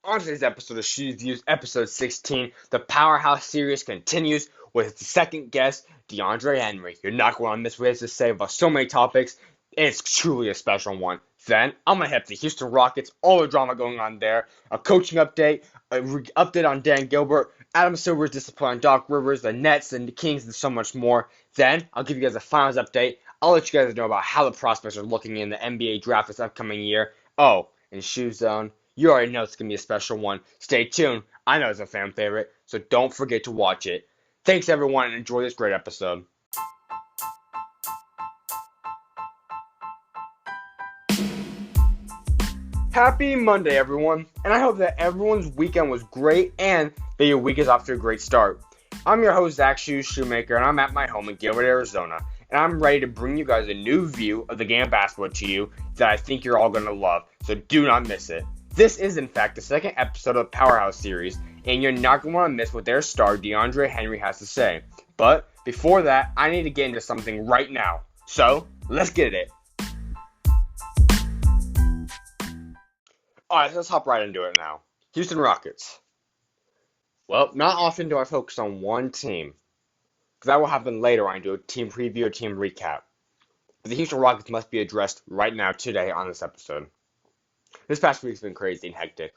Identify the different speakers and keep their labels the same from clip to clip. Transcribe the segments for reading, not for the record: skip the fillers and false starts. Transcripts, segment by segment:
Speaker 1: On today's episode of SchuZ Views, episode 16, the Powerhouse series continues with its second guest, DeAndre Henry. You're not going to miss what he has to say about so many topics. It's truly a special one. Then, I'm going to hit the Houston Rockets, all the drama going on there, a coaching update, update on Dan Gilbert, Adam Silver's discipline on Doc Rivers, the Nets, and the Kings, and so much more. Then, I'll give you guys a finals update. I'll let you guys know about how the prospects are looking in the NBA draft this upcoming year. Oh, and SchuZ Zone. You already know it's going to be a special one. Stay tuned. I know it's a fan favorite, so don't forget to watch it. Thanks, everyone, and enjoy this great episode. Happy Monday, everyone, and I hope that everyone's weekend was great and that your week is off to a great start. I'm your host, Zach Schumaker, and I'm at my home in Gilbert, Arizona, and I'm ready to bring you guys a new view of the game of basketball to you that I think you're all going to love, so do not miss it. This is, in fact, the second episode of the Powerhouse series, and you're not going to want to miss what their star, DeAndre Henry, has to say. But before that, I need to get into something right now. So, let's get it. Alright, let's hop right into it now. Houston Rockets. Well, not often do I focus on one team, because that will happen later when I do a team preview or team recap. But the Houston Rockets must be addressed right now, today, on this episode. This past week's been crazy and hectic.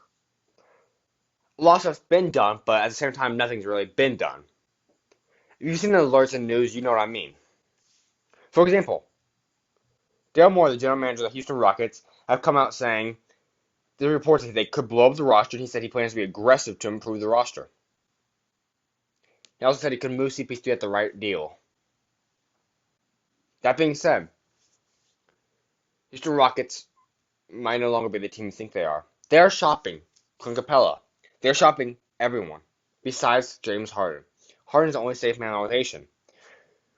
Speaker 1: A lot of stuff's been done, but at the same time, nothing's really been done. If you've seen the alerts and news, you know what I mean. For example, Dale Moore, the general manager of the Houston Rockets, have come out saying there are reports that they could blow up the roster, and he said he plans to be aggressive to improve the roster. He also said he could move CP3 at the right deal. That being said, Houston Rockets might no longer be the team you think they are. They're shopping Clint Capella. They're shopping everyone besides James Harden. Harden's the only safe man on the rotation.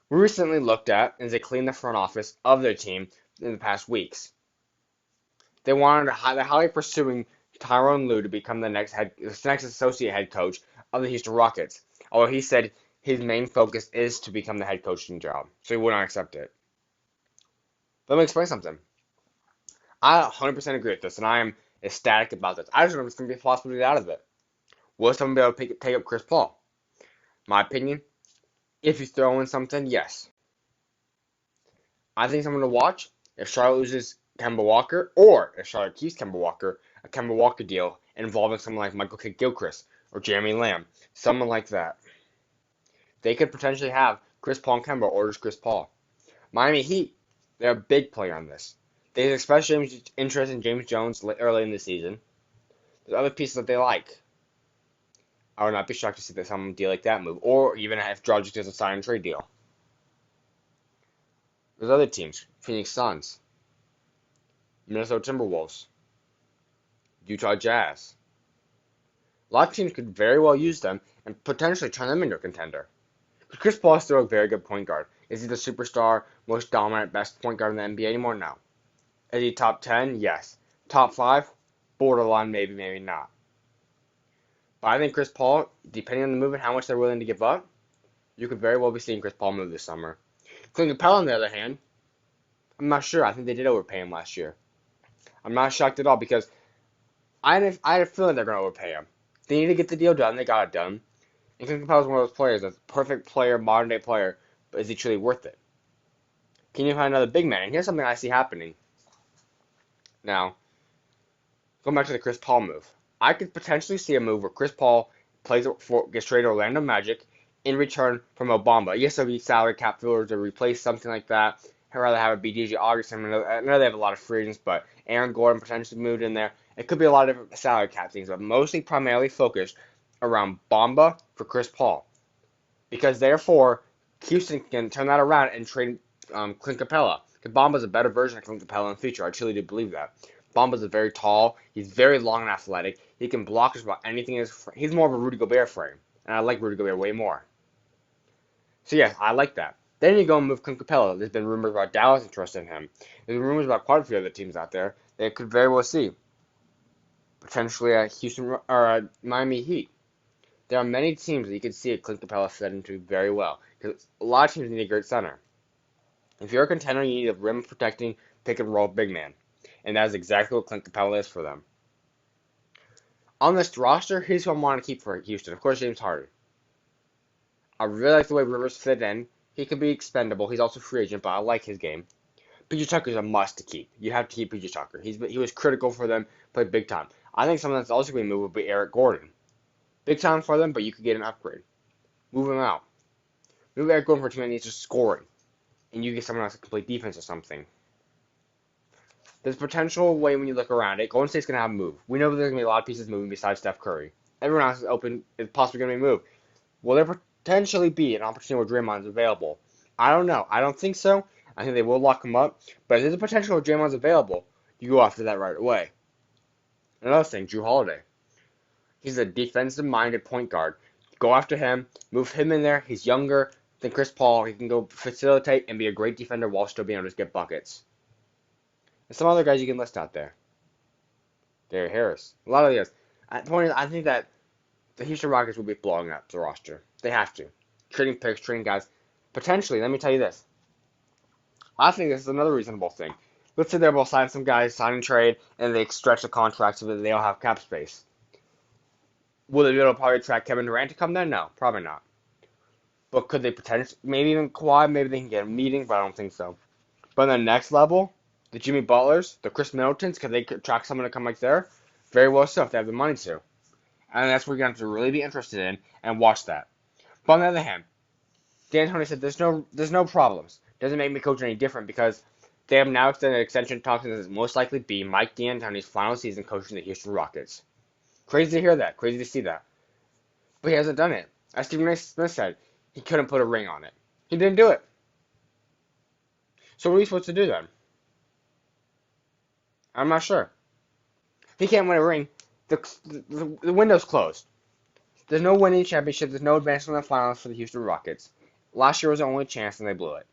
Speaker 1: We recently looked at as they cleaned the front office of their team in the past weeks. They're highly pursuing Tyronn Lue to become the next associate head coach of the Houston Rockets. Although he said his main focus is to become the head coaching job, so he would not accept it. Let me explain something. I 100% agree with this, and I am ecstatic about this. I just don't know if it's going to be possible to get out of it. Will someone be able to take up Chris Paul? My opinion, if you throw in something, yes. I think someone to watch, if Charlotte loses Kemba Walker, or if Charlotte keeps Kemba Walker, a Kemba Walker deal involving someone like Michael Kidd-Gilchrist or Jeremy Lamb, someone like that. They could potentially have Chris Paul and Kemba, or just Chris Paul. Miami Heat, they're a big player on this. They expressed interest in James Jones early in the season. There's other pieces that they like. I would not be shocked to see that some deal like that move, or even if Dragic does a sign and trade deal. There's other teams: Phoenix Suns, Minnesota Timberwolves, Utah Jazz. A lot of teams could very well use them and potentially turn them into a contender. Chris Paul is still a very good point guard. Is he the superstar, most dominant, best point guard in the NBA anymore? No. Is he top 10? Yes. Top 5? Borderline, maybe, maybe not. But I think Chris Paul, depending on the move and how much they're willing to give up, you could very well be seeing Chris Paul move this summer. Clint Capella, on the other hand, I'm not sure. I think they did overpay him last year. I'm not shocked at all because I had a feeling they're going to overpay him. They need to get the deal done. They got it done. And Clint Capella is one of those players, a perfect player, modern-day player, but is he truly worth it? Can you find another big man? And here's something I see happening. Now, going back to the Chris Paul move, I could potentially see a move where Chris Paul gets traded to Orlando Magic in return from Obama. Yes, there'll be salary cap fillers to replace something like that. I'd rather have it be DJ Augustin. I know they have a lot of free agents, but Aaron Gordon potentially moved in there. It could be a lot of different salary cap things, but mostly primarily focused around Bamba for Chris Paul. Because therefore, Houston can turn that around and trade Clint Capella. Because Bamba's a better version of Clint Capella in the future. I truly do believe that. Bamba's very tall. He's very long and athletic. He can block just about anything. He's more of a Rudy Gobert frame. And I like Rudy Gobert way more. So yeah, I like that. Then you go and move Clint Capella. There's been rumors about Dallas interested in him. There's been rumors about quite a few other teams out there that could very well see. Potentially a Houston or a Miami Heat. There are many teams that you could see a Clint Capella fit into very well. Because a lot of teams need a great center. If you're a contender, you need a rim protecting pick and roll big man. And that is exactly what Clint Capella is for them. On this roster, here's who I want to keep for Houston. Of course, James Harden. I really like the way Rivers fit in. He could be expendable. He's also a free agent, but I like his game. PJ Tucker is a must to keep. You have to keep PJ Tucker. He was critical for them, played big time. I think someone that's also going to move would be Eric Gordon. Big time for them, but you could get an upgrade. Move him out. Move Eric Gordon for a team that needs just scoring, and you get someone else to complete defense or something. There's potential way when you look around it. Golden State's going to have a move. We know there's going to be a lot of pieces moving besides Steph Curry. Everyone else is possibly going to be moved. Will there potentially be an opportunity where Draymond's available? I don't know. I don't think so. I think they will lock him up. But if there's a potential where Draymond's available, you go after that right away. Another thing, Jrue Holiday. He's a defensive-minded point guard. Go after him. Move him in there. He's younger than Chris Paul. He can go facilitate and be a great defender while still being able to just get buckets. And some other guys you can list out there. Derrick Harris. A lot of the guys. I think that the Houston Rockets will be blowing up the roster. They have to. Trading picks, trading guys. Potentially, let me tell you this. I think this is another reasonable thing. Let's say they're able to sign some guys, sign and trade, and they stretch the contract so that they all have cap space. Will they be able to probably attract Kevin Durant to come there? No, probably not. But could they potentially, maybe even Kawhi, maybe they can get a meeting, but I don't think so. But on the next level, the Jimmy Butlers, the Chris Middletons, could they attract someone to come like there? Very well so, if they have the money to. And that's what you're going to have to really be interested in and watch that. But on the other hand, D'Antoni said there's no problems. Doesn't make me coach any different because they have now extended extension talks and this will most likely be Mike D'Antoni's final season coaching the Houston Rockets. Crazy to hear that. Crazy to see that. But he hasn't done it. As Stephen A. Smith said, he couldn't put a ring on it. He didn't do it. So what are we supposed to do then? I'm not sure. If he can't win a ring, the window's closed. There's no winning championship. There's no advancement in the finals for the Houston Rockets. Last year was the only chance, and they blew it.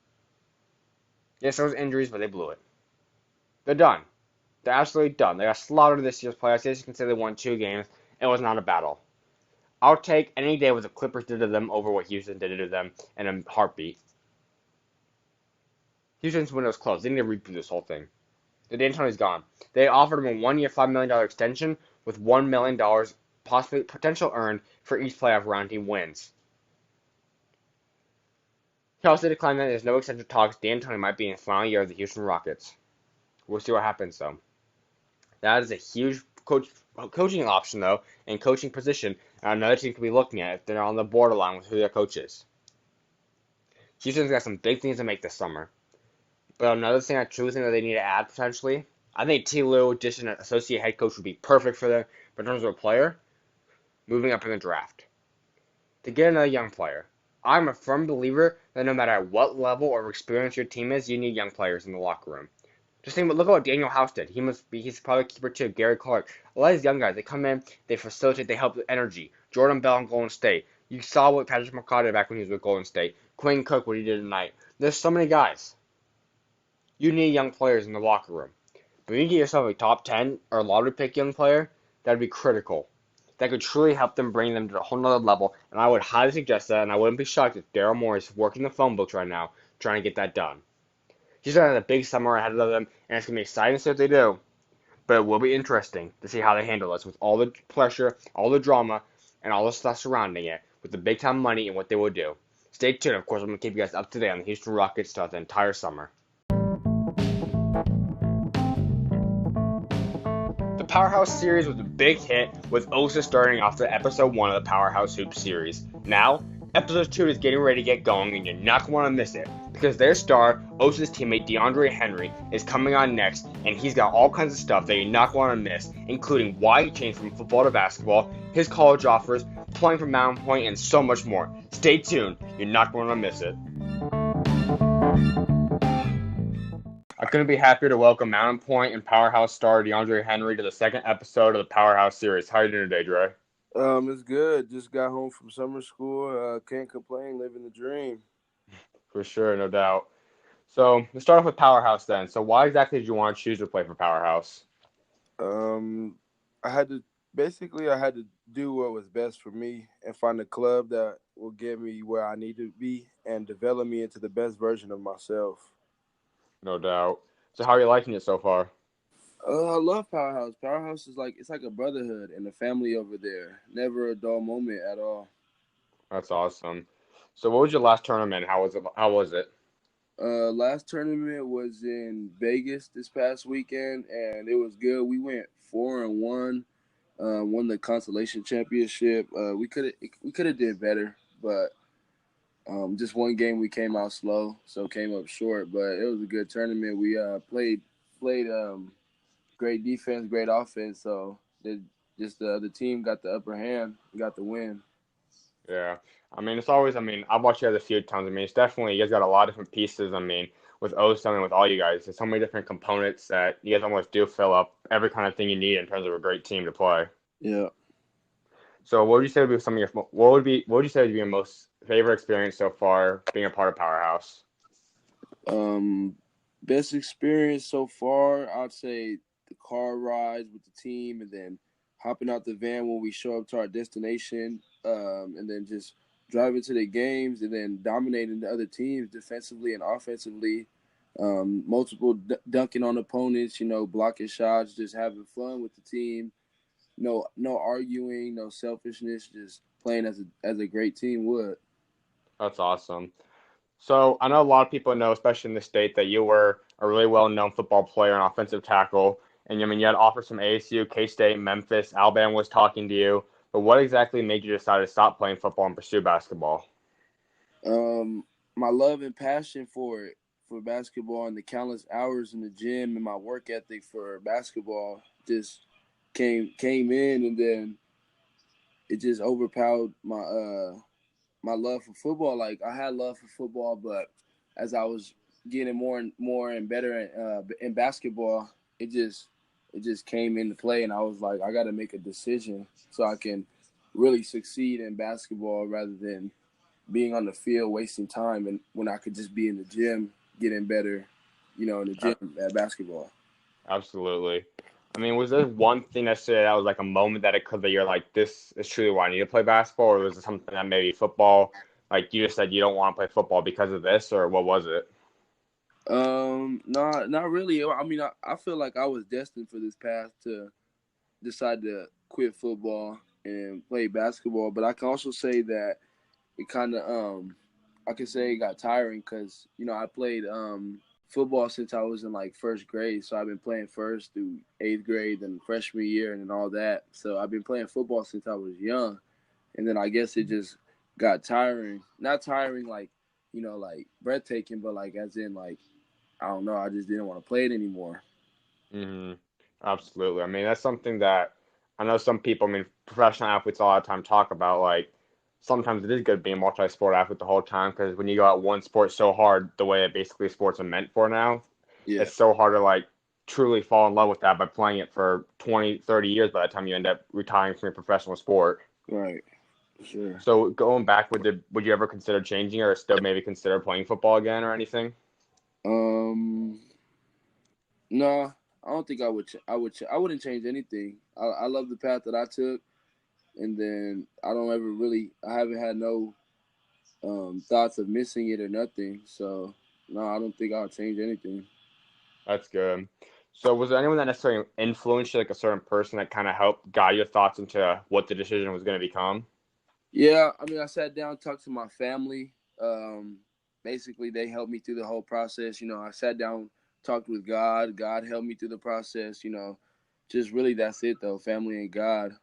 Speaker 1: Yes, there was injuries, but they blew it. They're done. They're absolutely done. They got slaughtered this year's playoffs. Yes, you can say they won 2 games. It was not a battle. I'll take any day what the Clippers did to them over what Houston did to them in a heartbeat. Houston's window's closed. They need to reboot this whole thing. The D'Antoni's gone. They offered him a 1-year, $5 million extension with $1 million possibly potential earned for each playoff round he wins. He also declined that there's no extension talks. D'Antoni might be in the final year of the Houston Rockets. We'll see what happens, though. That is a huge coaching option, though, and coaching position another team could be looking at if they're on the borderline with who their coach is. Houston's got some big things to make this summer. But another thing I truly think that they need to add, potentially, I think T. Lue, just an associate head coach, would be perfect for them. But in terms of a player, moving up in the draft. To get another young player. I'm a firm believer that no matter at what level or experience your team is, you need young players in the locker room. Just think, look at what Daniel House did. He's probably keeper too. Gary Clark. A lot of these young guys, they come in, they facilitate, they help with energy. Jordan Bell in Golden State. You saw what Patrick McCaw did back when he was with Golden State. Quinn Cook, what he did tonight. There's so many guys. You need young players in the locker room. But when you get yourself a top 10 or lottery pick young player, that would be critical. That could truly help them bring them to a whole nother level. And I would highly suggest that, and I wouldn't be shocked if Daryl Morey is working the phone books right now trying to get that done. He's going to have a big summer ahead of them, and it's going to be exciting to see what they do. But it will be interesting to see how they handle this with all the pressure, all the drama, and all the stuff surrounding it, with the big-time money and what they will do. Stay tuned. Of course, I'm going to keep you guys up to date on the Houston Rockets throughout the entire summer. The Powerhouse series was a big hit, with Osa starting off the episode 1 of the Powerhouse Hoops series. Now, episode 2 is getting ready to get going, and you're not going to want to miss it, because their star, Osa's teammate DeAndre Henry, is coming on next, and he's got all kinds of stuff that you're not going to miss, including why he changed from football to basketball, his college offers, playing for Mountain Point, and so much more. Stay tuned. You're not going to miss it. I couldn't be happier to welcome Mountain Point and Powerhouse star DeAndre Henry to the second episode of the Powerhouse series. How are you doing today, Dre?
Speaker 2: It's good. Just got home from summer school. Can't complain. Living the dream.
Speaker 1: For sure, no doubt. So let's start off with Powerhouse then. So why exactly did you want to choose to play for Powerhouse?
Speaker 2: Um, I had to do what was best for me and find a club that will get me where I need to be and develop me into the best version of myself.
Speaker 1: No doubt. So how are you liking it so far?
Speaker 2: I love Powerhouse. Powerhouse is it's like a brotherhood and a family over there. Never a dull moment at all.
Speaker 1: That's awesome. So what was your last tournament? How was it? How was it?
Speaker 2: Last tournament was in Vegas this past weekend, and it was good. We went 4-1, won the consolation championship. We could have did better, but just one game we came out slow, so came up short. But it was a good tournament. We played great defense, great offense. So the other team got the upper hand, got the win.
Speaker 1: Yeah. I mean, it's always, I mean, I've watched you guys a few times. I mean, it's definitely, you guys got a lot of different pieces. I mean, with O7 and with all you guys, there's so many different components that you guys almost do fill up every kind of thing you need in terms of a great team to play.
Speaker 2: Yeah.
Speaker 1: So what would you say would be some of your, what would you say would be your most favorite experience so far being a part of Powerhouse?
Speaker 2: Um, Best experience so far, I'd say the car rides with the team, and then hopping out the van when we show up to our destination, and then just driving to the games, and then dominating the other teams defensively and offensively. Multiple dunking on opponents, blocking shots, just having fun with the team. No arguing, no selfishness, just playing as a great team would.
Speaker 1: That's awesome. So I know a lot of people know, especially in the state, that you were a really well-known football player and offensive tackle. And I mean, you had offers from ASU, K-State, Memphis, Alabama was talking to you. But what exactly made you decide to stop playing football and pursue basketball?
Speaker 2: Um, my love and passion for basketball and the countless hours in the gym and my work ethic for basketball just came in, and then it just overpowered my love for football. Like I had love for football, but as I was getting more and more and better in basketball, it just it just came into play, and I was like, I got to make a decision so I can really succeed in basketball rather than being on the field wasting time, and when I could just be in the gym getting better, in the
Speaker 1: Uh,
Speaker 2: gym at basketball.
Speaker 1: Absolutely. I mean, was there one thing necessarily that was like a moment that it could that you're like, this is truly why I need to play basketball, or was it something that maybe football, like you just said you don't want to play football because of this, or what was it?
Speaker 2: Not really. I mean, I feel like I was destined for this path to decide to quit football and play basketball, but I can also say that it kind of I could say it got tiring because I played football since I was in like first grade, so I've been playing first through eighth grade, then freshman year, and then all that. So I've been playing football since I was young, and then I guess it just got tiring. Not tiring like like breathtaking, but like as in like I don't know, I just didn't want to play it anymore.
Speaker 1: Hmm. Absolutely. I mean, that's something that I know some people, I mean, professional athletes a lot of time talk about. Like, sometimes it is good being a multi-sport athlete the whole time because when you go out one sport so hard, the way that basically sports are meant for now,
Speaker 2: Yeah,
Speaker 1: it's so hard to like truly fall in love with that by playing it for 20, 30 years by the time you end up retiring from your professional sport.
Speaker 2: right, sure.
Speaker 1: So going back, would you ever consider changing or still maybe consider playing football again or anything?
Speaker 2: Um, no, I don't think I would. I wouldn't change anything. I love the path that I took, and then I don't ever really. I haven't had no thoughts of missing it or nothing. So no, I don't think I'll change anything.
Speaker 1: That's good. So was there anyone that necessarily influenced you, like a certain person that kind of helped guide your thoughts into what the decision was going to become?
Speaker 2: Yeah, I mean, I sat down, talked to my family. Basically, they helped me through the whole process. I sat down, talked with God. God helped me through the process. Just really that's it though, family and God.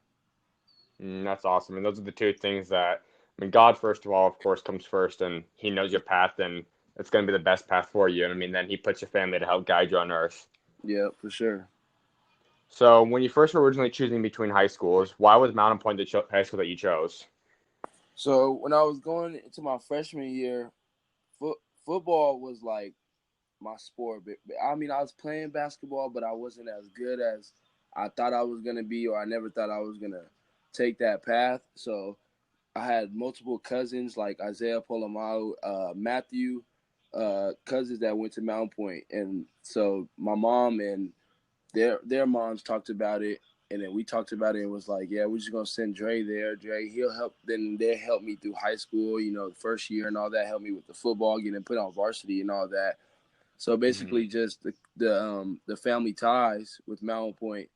Speaker 1: That's awesome. And those are the two things that, I mean, God, first of all, of course, comes first, and He knows your path, and it's going to be the best path for you. And I mean, then He puts your family to help guide you on earth.
Speaker 2: Yeah, for sure.
Speaker 1: So when you first were originally choosing between high schools, why was Mountain Point the high school that you chose?
Speaker 2: So when I was going into my freshman year, football was like my sport. But I mean, I was playing basketball, but I wasn't as good as I thought I was gonna be, or I never thought I was gonna take that path. So I had multiple cousins like Isaiah Polamalu, Matthew, cousins that went to Mount Point, and so my mom and their moms talked about it, and then we talked about it and was like, yeah, we're just gonna send Dre there. Dre, he'll help. Then they helped me through high school, the first year and all that. Helped me with the football, getting put on varsity and all that. So
Speaker 1: Hmm.
Speaker 2: basically, just the family ties with Mountain Point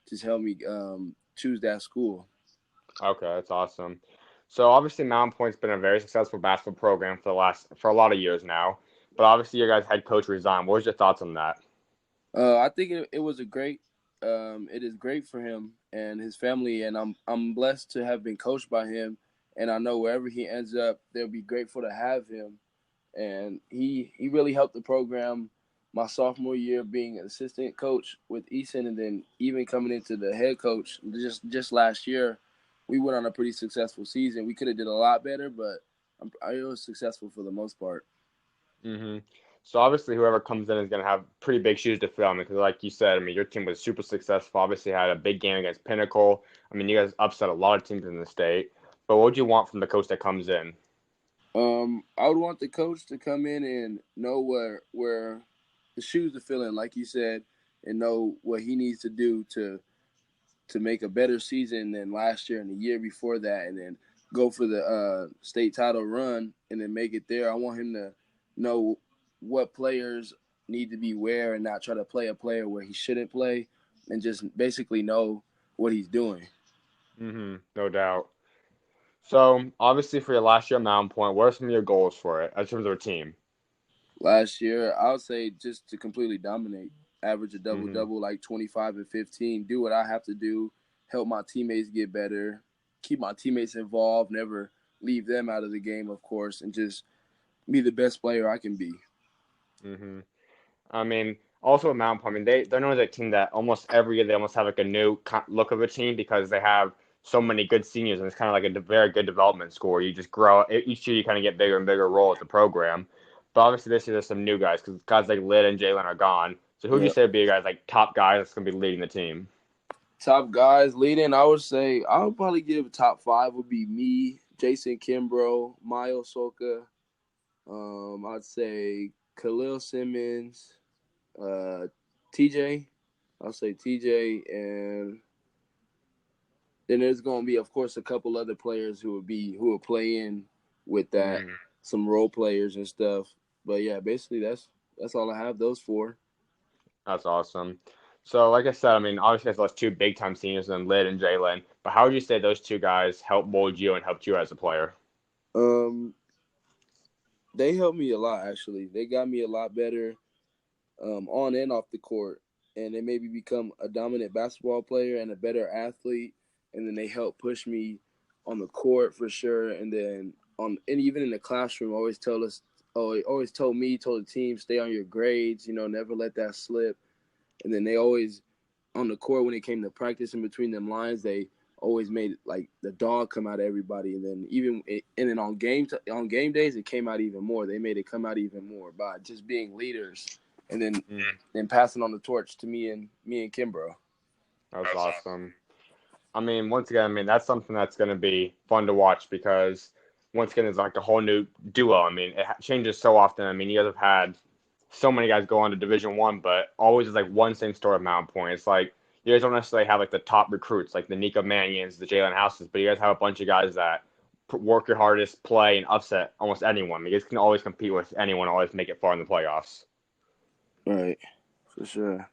Speaker 2: just helped me choose that school.
Speaker 1: Okay, that's awesome. So obviously Mountain Point's been a very successful basketball program for a lot of years now. But obviously your guys' head coach resigned. What was your thoughts on that?
Speaker 2: I think it was a great. It is great for him and his family, and I'm blessed to have been coached by him. And I know wherever he ends up, they'll be grateful to have him. And he really helped the program my sophomore year being an assistant coach with Easton, and then even coming into the head coach just last year, we went on a pretty successful season. We could have did a lot better, but I was successful for the most part.
Speaker 1: Hmm. So obviously whoever comes in is going to have pretty big shoes to fill. I mean, because like you said, I mean, your team was super successful. Obviously had a big game against Pinnacle. I mean, you guys upset a lot of teams in the state. But what would you want from the coach that comes in?
Speaker 2: I would want the coach to come in and know where the shoes are filling, like you said, and know what he needs to do to make a better season than last year and the year before that, and then go for the state title run and then make it there. I want him to know what players need to be where and not try to play a player where he shouldn't play, and just basically know what he's doing.
Speaker 1: No doubt. So obviously for your last year at Mountain Point, what are some of your goals for it in terms of a team?
Speaker 2: Last year, I would say just to completely dominate, average a double
Speaker 1: Hmm.
Speaker 2: double like 25 and 15, do what I have to do, help my teammates get better, keep my teammates involved, never leave them out of the game, of course, and just be the best player I can be.
Speaker 1: Hmm. I mean, also at Mount Point, I mean, they're known as a team that almost every year they almost have like a new look of a team because they have so many good seniors and it's kind of like a very good development school where you just grow each year you kind of get bigger and bigger role at the program. But obviously this year there's some new guys because guys like Lid and Jalen are gone. So who would you
Speaker 2: Yeah.
Speaker 1: say would be your guys like top guys that's gonna be leading the team?
Speaker 2: Top guys leading, I would say I would probably give top five would be me, Jason Kimbrough, Miles Soka. I'd say Khalil Simmons, uh, TJ. I'll say TJ, and then there's going to be, of course, a couple other players who will play in with that,
Speaker 1: Mm,
Speaker 2: some role players and stuff. But yeah, basically that's all I have those for.
Speaker 1: that's awesome. So like I said, I mean, obviously there's those two big time seniors and Lid and Jalen. But how would you say those two guys helped mold you and helped you as a player?
Speaker 2: Um, they helped me a lot actually. They got me a lot better on and off the court, and they made me become a dominant basketball player and a better athlete. And then they helped push me on the court for sure. And then and even in the classroom, always tell us, oh, always told me, told the team, stay on your grades. Never let that slip. And then they always on the court when it came to practice in between them lines, they always made like the dog come out of everybody. And then and then on game days, it came out even more. They made it come out even more by just being leaders, and then passing on the torch to me and Kimbrough.
Speaker 1: That's awesome. I mean, once again, I mean that's something that's going to be fun to watch because once again, it's like a whole new duo. I mean, it changes so often. I mean, you guys have had so many guys go on to Division 1, but always is like one same story at Mount Point. It's like you guys don't necessarily have like the top recruits, like the Nico Mannions, the Jalen Houses, but you guys have a bunch of guys that work your hardest, play, and upset almost anyone. You guys can always compete with anyone, always make it far in the playoffs.
Speaker 2: Right, for sure.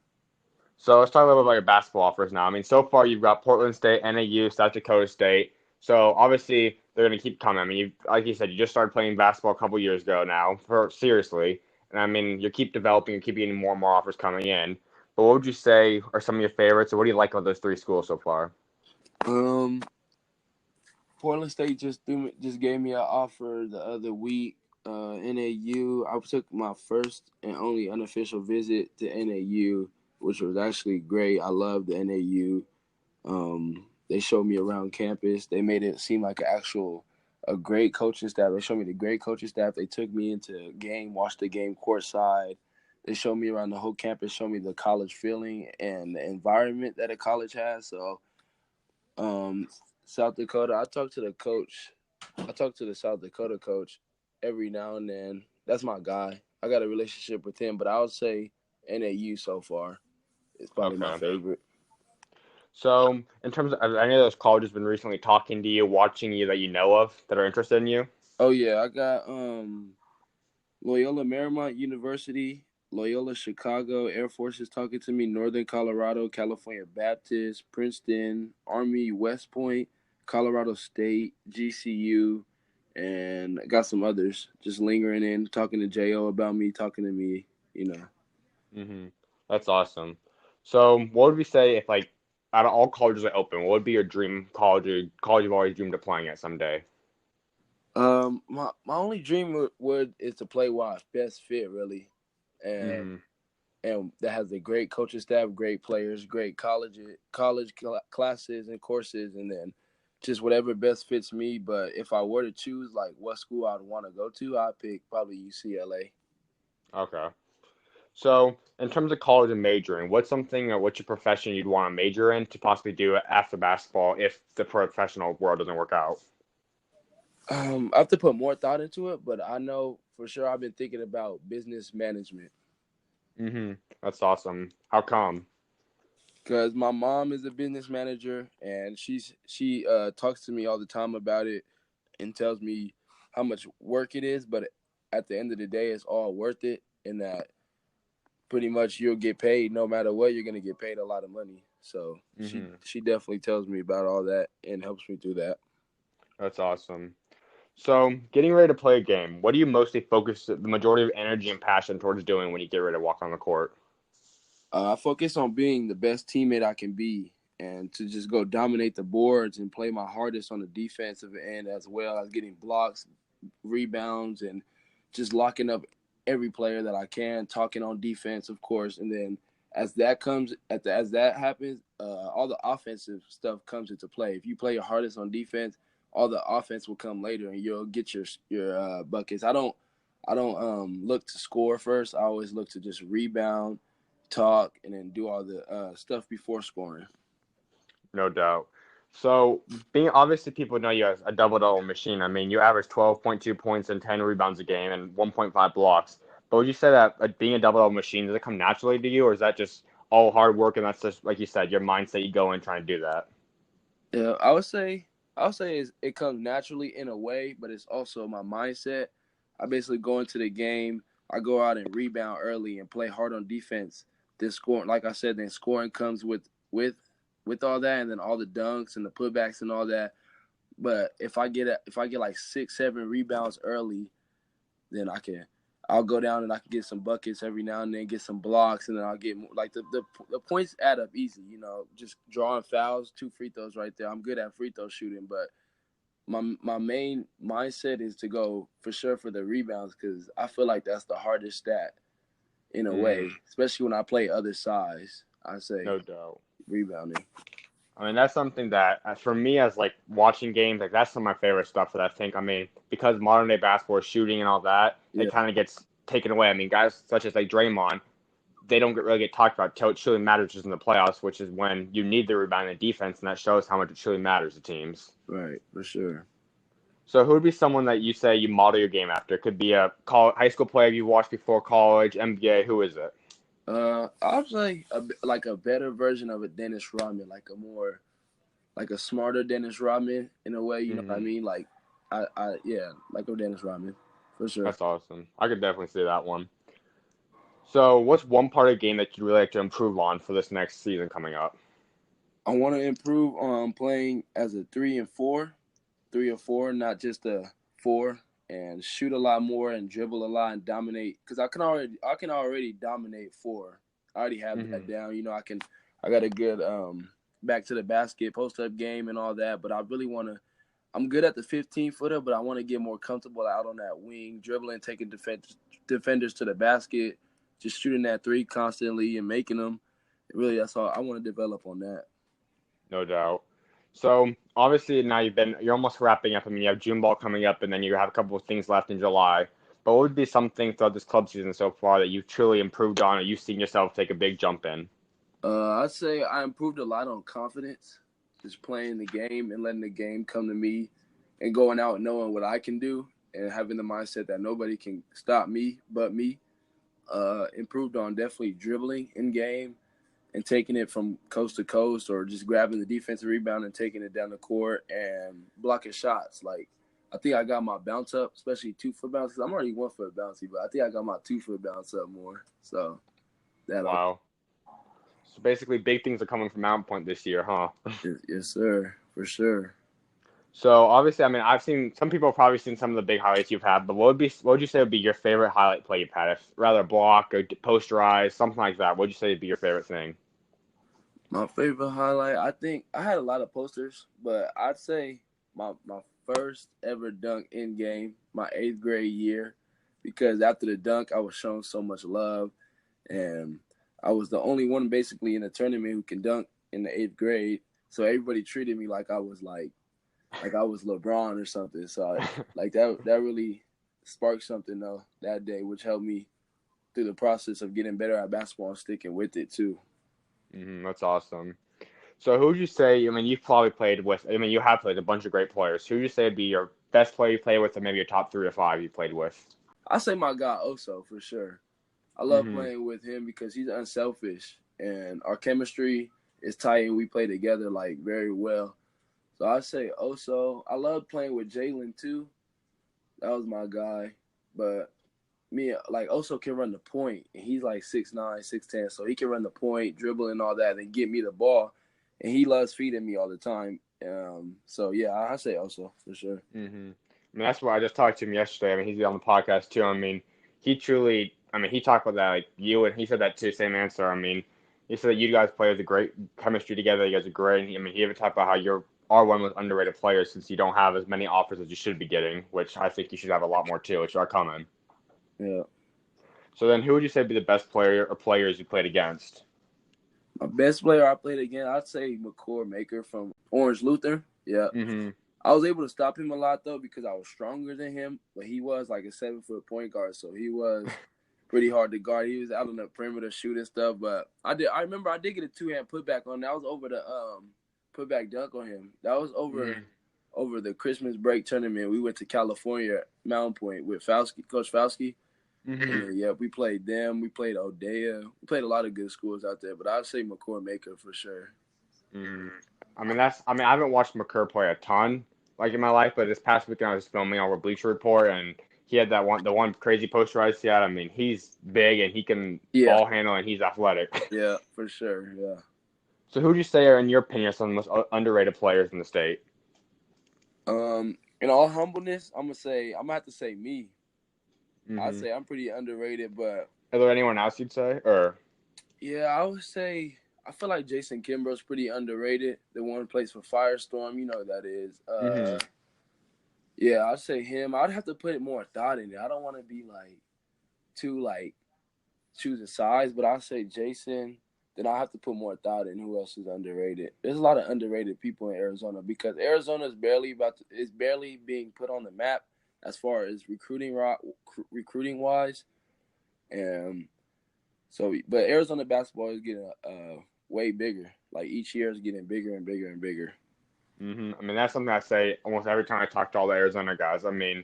Speaker 1: So let's talk a little bit about your basketball offers now. I mean, so far you've got Portland State, NAU, South Dakota State. So obviously they're going to keep coming. I mean, like you said, you just started playing basketball a couple years ago now, for seriously. And I mean, you keep developing, you keep getting more and more offers coming in. But what would you say are some of your favorites, or what do you like about those three schools so far?
Speaker 2: Um, Portland State just gave me an offer the other week. NAU. I took my first and only unofficial visit to NAU, which was actually great. I love the NAU. They showed me around campus. They made it seem like a great coaching staff. They showed me the great coaching staff. They took me into a game, watched the game courtside. They showed me around the whole campus, showed me the college feeling and the environment that a college has. So, um, South Dakota, I talked to the coach. I talk to the South Dakota coach every now and then. That's my guy. I got a relationship with him, but I would say NAU so far is probably my
Speaker 1: Okay.
Speaker 2: favorite.
Speaker 1: So in terms of, have any of those colleges been recently talking to you, watching you that you know of that are interested in you?
Speaker 2: Oh yeah, I got Loyola Marymount University. Loyola Chicago, Air Force is talking to me, Northern Colorado, California Baptist, Princeton, Army, West Point, Colorado State, GCU, and I got some others just lingering in, talking to Jo about me, talking to me, you know.
Speaker 1: Hmm. That's awesome. So, what would we say if, like, out of all colleges that open, what would be your dream college or college you've always dreamed of playing at someday?
Speaker 2: My only dream would is to play where I best fit, really, and
Speaker 1: Hmm.
Speaker 2: that has a great coaching staff, great players, great classes and courses, and then just whatever best fits me. But if I were to choose like what school I'd want to go to, I'd pick probably UCLA.
Speaker 1: Okay. So, in terms of college and majoring, what's something or what's your profession you'd want to major in to possibly do after basketball if the professional world doesn't work out?
Speaker 2: I have to put more thought into it, but I know for sure I've been thinking about business management
Speaker 1: Hmm. That's awesome. How come?
Speaker 2: because my mom is a business manager and she talks to me all the time about it and tells me how much work it is, but at the end of the day, it's all worth it. And that pretty much you'll get paid no matter what. You're gonna get paid a lot of money. So she
Speaker 1: Hmm.
Speaker 2: she definitely tells me about all that and helps me through that.
Speaker 1: That's awesome. So, getting ready to play a game, what do you mostly focus the majority of energy and passion towards doing when you get ready to walk on the court?
Speaker 2: I focus on being the best teammate I can be and to just go dominate the boards and play my hardest on the defensive end as well as getting blocks, rebounds, and just locking up every player that I can, talking on defense, of course. And then as that happens, all the offensive stuff comes into play. If you play your hardest on defense, all the offense will come later, and you'll get your buckets. I don't look to score first. I always look to just rebound, talk, and then do all the stuff before scoring.
Speaker 1: No doubt. So, being obviously people know you as a double-double machine. I mean, you average 12.2 points and 10 rebounds a game and 1.5 blocks. But would you say that being a double-double machine, does it come naturally to you, or is that just all hard work and that's just, like you said, your mindset you go in trying to do that?
Speaker 2: Yeah, I would say it comes naturally in a way, but it's also my mindset. I basically go into the game. I go out and rebound early and play hard on defense. Then scoring, like I said, then scoring comes with all that, and then all the dunks and the putbacks and all that. But if I get like 6, 7 rebounds early, then I'll go down and I can get some buckets every now and then, get some blocks, and then I'll get more, like the points add up easy. You know, just drawing fouls, 2 free throws right there. I'm good at free throw shooting, but my main mindset is to go for sure for the rebounds because I feel like that's the hardest stat in a
Speaker 1: Mm,
Speaker 2: way, especially when I play other sides. I say
Speaker 1: no doubt.
Speaker 2: rebounding.
Speaker 1: I mean, that's something that, for me, as like watching games, like that's some of my favorite stuff that I think. I mean, because modern day basketball is shooting and all that, it
Speaker 2: Yeah,
Speaker 1: kind of gets taken away. I mean, guys such as like Draymond, they don't really get talked about till it truly matters just in the playoffs, which is when you need the rebound and defense, and that shows how much it truly matters to teams.
Speaker 2: right, for sure.
Speaker 1: So, who would be someone that you say you model your game after? It could be a high school player you watched before college, NBA. Who is it?
Speaker 2: I'll say like a better version of a Dennis Rodman, like a smarter Dennis Rodman in a way. You know what I
Speaker 1: Hmm.
Speaker 2: mean? Like, yeah, like a Dennis Rodman for sure.
Speaker 1: That's awesome. I could definitely see that one. So, what's one part of the game that you'd really like to improve on for this next season coming up?
Speaker 2: I want to improve on playing as a 3 or 4, not just a 4, and shoot a lot more and dribble a lot and dominate. Because I can already dominate 4. I already have that
Speaker 1: Hmm.
Speaker 2: down. You know, I got a good back to the basket post up game and all that. But I really want to. I'm good at the 15-footer, but I want to get more comfortable out on that wing, dribbling, taking defenders to the basket, just shooting that 3 constantly and making them. Really, that's all I want to develop on that.
Speaker 1: No doubt. So obviously now you're almost wrapping up. I mean, you have June ball coming up, and then you have a couple of things left in July. But what would be something throughout this club season so far that you've truly improved on, or you've seen yourself take a big jump in?
Speaker 2: I'd say I improved a lot on confidence, just playing the game and letting the game come to me, and going out knowing what I can do and having the mindset that nobody can stop me but me. Improved on definitely dribbling in game and taking it from coast to coast or just grabbing the defensive rebound and taking it down the court and blocking shots. Like I think I got my bounce up, especially 2-foot bounce. I'm already 1-foot bouncy, but I think I got my 2-foot bounce up more. So that
Speaker 1: Wow. So basically, big things are coming from Mountain Point this year, huh?
Speaker 2: yes, sir, for sure.
Speaker 1: So obviously, I mean, I've seen some people have probably seen some of the big highlights you've had, but what would you say would be your favorite highlight play you've had? If rather block or posterize, something like that. What would you say would be your favorite thing?
Speaker 2: My favorite highlight, I think I had a lot of posters, but I'd say my first ever dunk in game, my 8th grade year, because after the dunk, I was shown so much love, and I was the only one basically in the tournament who can dunk in the 8th grade. So everybody treated me like I was LeBron or something. So like that really sparked something though that day, which helped me through the process of getting better at basketball and sticking with it too.
Speaker 1: That's awesome. So who would you say? I mean, you've probably played with. I mean, you have played a bunch of great players. Who would you say would be your best player you played with, and maybe your top 3 or 5 you played with?
Speaker 2: I say my guy Oso for sure. I love
Speaker 1: Hmm
Speaker 2: playing with him because he's unselfish and our chemistry is tight and we play together like very well. So I say Oso. I love playing with Jalen too. That was my guy. But me, like Oso can run the point and he's like 6'9", 6'10", so he can run the point, dribble and all that and get me the ball. And he loves feeding me all the time. So yeah, I say Oso for sure.
Speaker 1: I mean, that's why I just talked to him yesterday. I mean, he's on the podcast too. I mean, he truly. I mean, he talked about that like you, and he said that too. Same answer. I mean, he said that you guys play with a great chemistry together. You guys are great. I mean, he even talked about how you're are one with underrated players since you don't have as many offers as you should be getting, which I think you should have a lot more too, which are coming.
Speaker 2: Yeah.
Speaker 1: So then, who would you say would be the best player or players you played against?
Speaker 2: My best player I played again, I'd say McCord Maker from Orange Luther. Yeah.
Speaker 1: Hmm
Speaker 2: I was able to stop him a lot though because I was stronger than him, but he was like a 7-foot point guard, so he was pretty hard to guard. He was out on the perimeter shooting stuff, but I remember I did get a 2-hand putback on. That was over the putback dunk on him. That was over the Christmas break tournament. We went to California Mountain Point with Coach Fauski.
Speaker 1: hmm
Speaker 2: And yeah, we played them. We played Odea. We played a lot of good schools out there, but I'd say McCord Maker for sure.
Speaker 1: hmm I mean, that's. I mean, I haven't watched McCurr play a ton like in my life, but this past weekend I was filming over Bleacher Report, and he had the one crazy posterized he had. I mean, he's big and he can
Speaker 2: Yeah,
Speaker 1: ball handle and he's athletic.
Speaker 2: yeah, for sure. Yeah.
Speaker 1: So who'd you say are, in your opinion, some of the most underrated players in the state?
Speaker 2: In all humbleness, I'm gonna have to say me. I'd
Speaker 1: Hmm
Speaker 2: say I'm pretty underrated, but
Speaker 1: Is there anyone else you'd say, or?
Speaker 2: yeah, I would say I feel like Jason Kimbrough's pretty underrated. The one who plays for Firestorm, you know who that is.
Speaker 1: Hmm
Speaker 2: Yeah, I'd say him. I'd have to put more thought in it. I don't want to be like too like choosing sides, but I'll say Jason. Then I have to put more thought in who else is underrated. There's a lot of underrated people in Arizona because Arizona is barely being put on the map as far as recruiting wise, and so but Arizona basketball is getting way bigger. Like each year is getting bigger and bigger and bigger.
Speaker 1: I mean, that's something I say almost every time I talk to all the Arizona guys. I mean,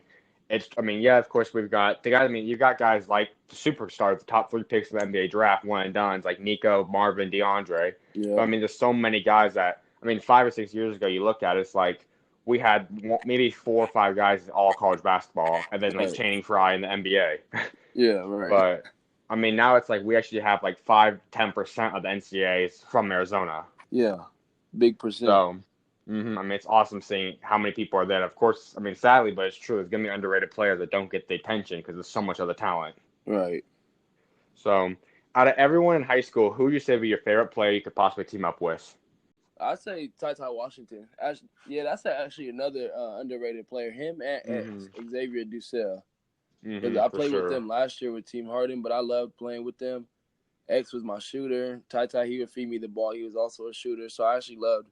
Speaker 1: it's. I mean, yeah, of course we've got the guys. I mean, you've got guys like the superstars, the top 3 picks of the NBA draft, one and done's like Nico, Marvin, DeAndre. But
Speaker 2: Yeah,
Speaker 1: I mean, there's so many guys that. I mean, 5 or 6 years ago, you look at it, it's like we had maybe 4 or 5 guys all college basketball, and then like
Speaker 2: right.
Speaker 1: Channing Frye in the NBA.
Speaker 2: Yeah, right.
Speaker 1: But I mean, now it's like we actually have like 5-10% of the NCAAs from Arizona.
Speaker 2: Yeah, big percent.
Speaker 1: So, I mean, it's awesome seeing how many people are there. Of course, I mean, sadly, but it's true. There's going to be underrated players that don't get the attention because there's so much other talent.
Speaker 2: Right.
Speaker 1: So, out of everyone in high school, who would you say would be your favorite player you could possibly team up with?
Speaker 2: I'd say Ty Washington. Actually, yeah, that's actually another underrated player. Him and
Speaker 1: Mm-hmm.
Speaker 2: X, Xavier Ducell. Because
Speaker 1: Mm-hmm.
Speaker 2: I
Speaker 1: For
Speaker 2: played with
Speaker 1: sure.
Speaker 2: them last year with Team Harden, but I loved playing with them. X was my shooter. He would feed me the ball. He was also a shooter. So I actually loved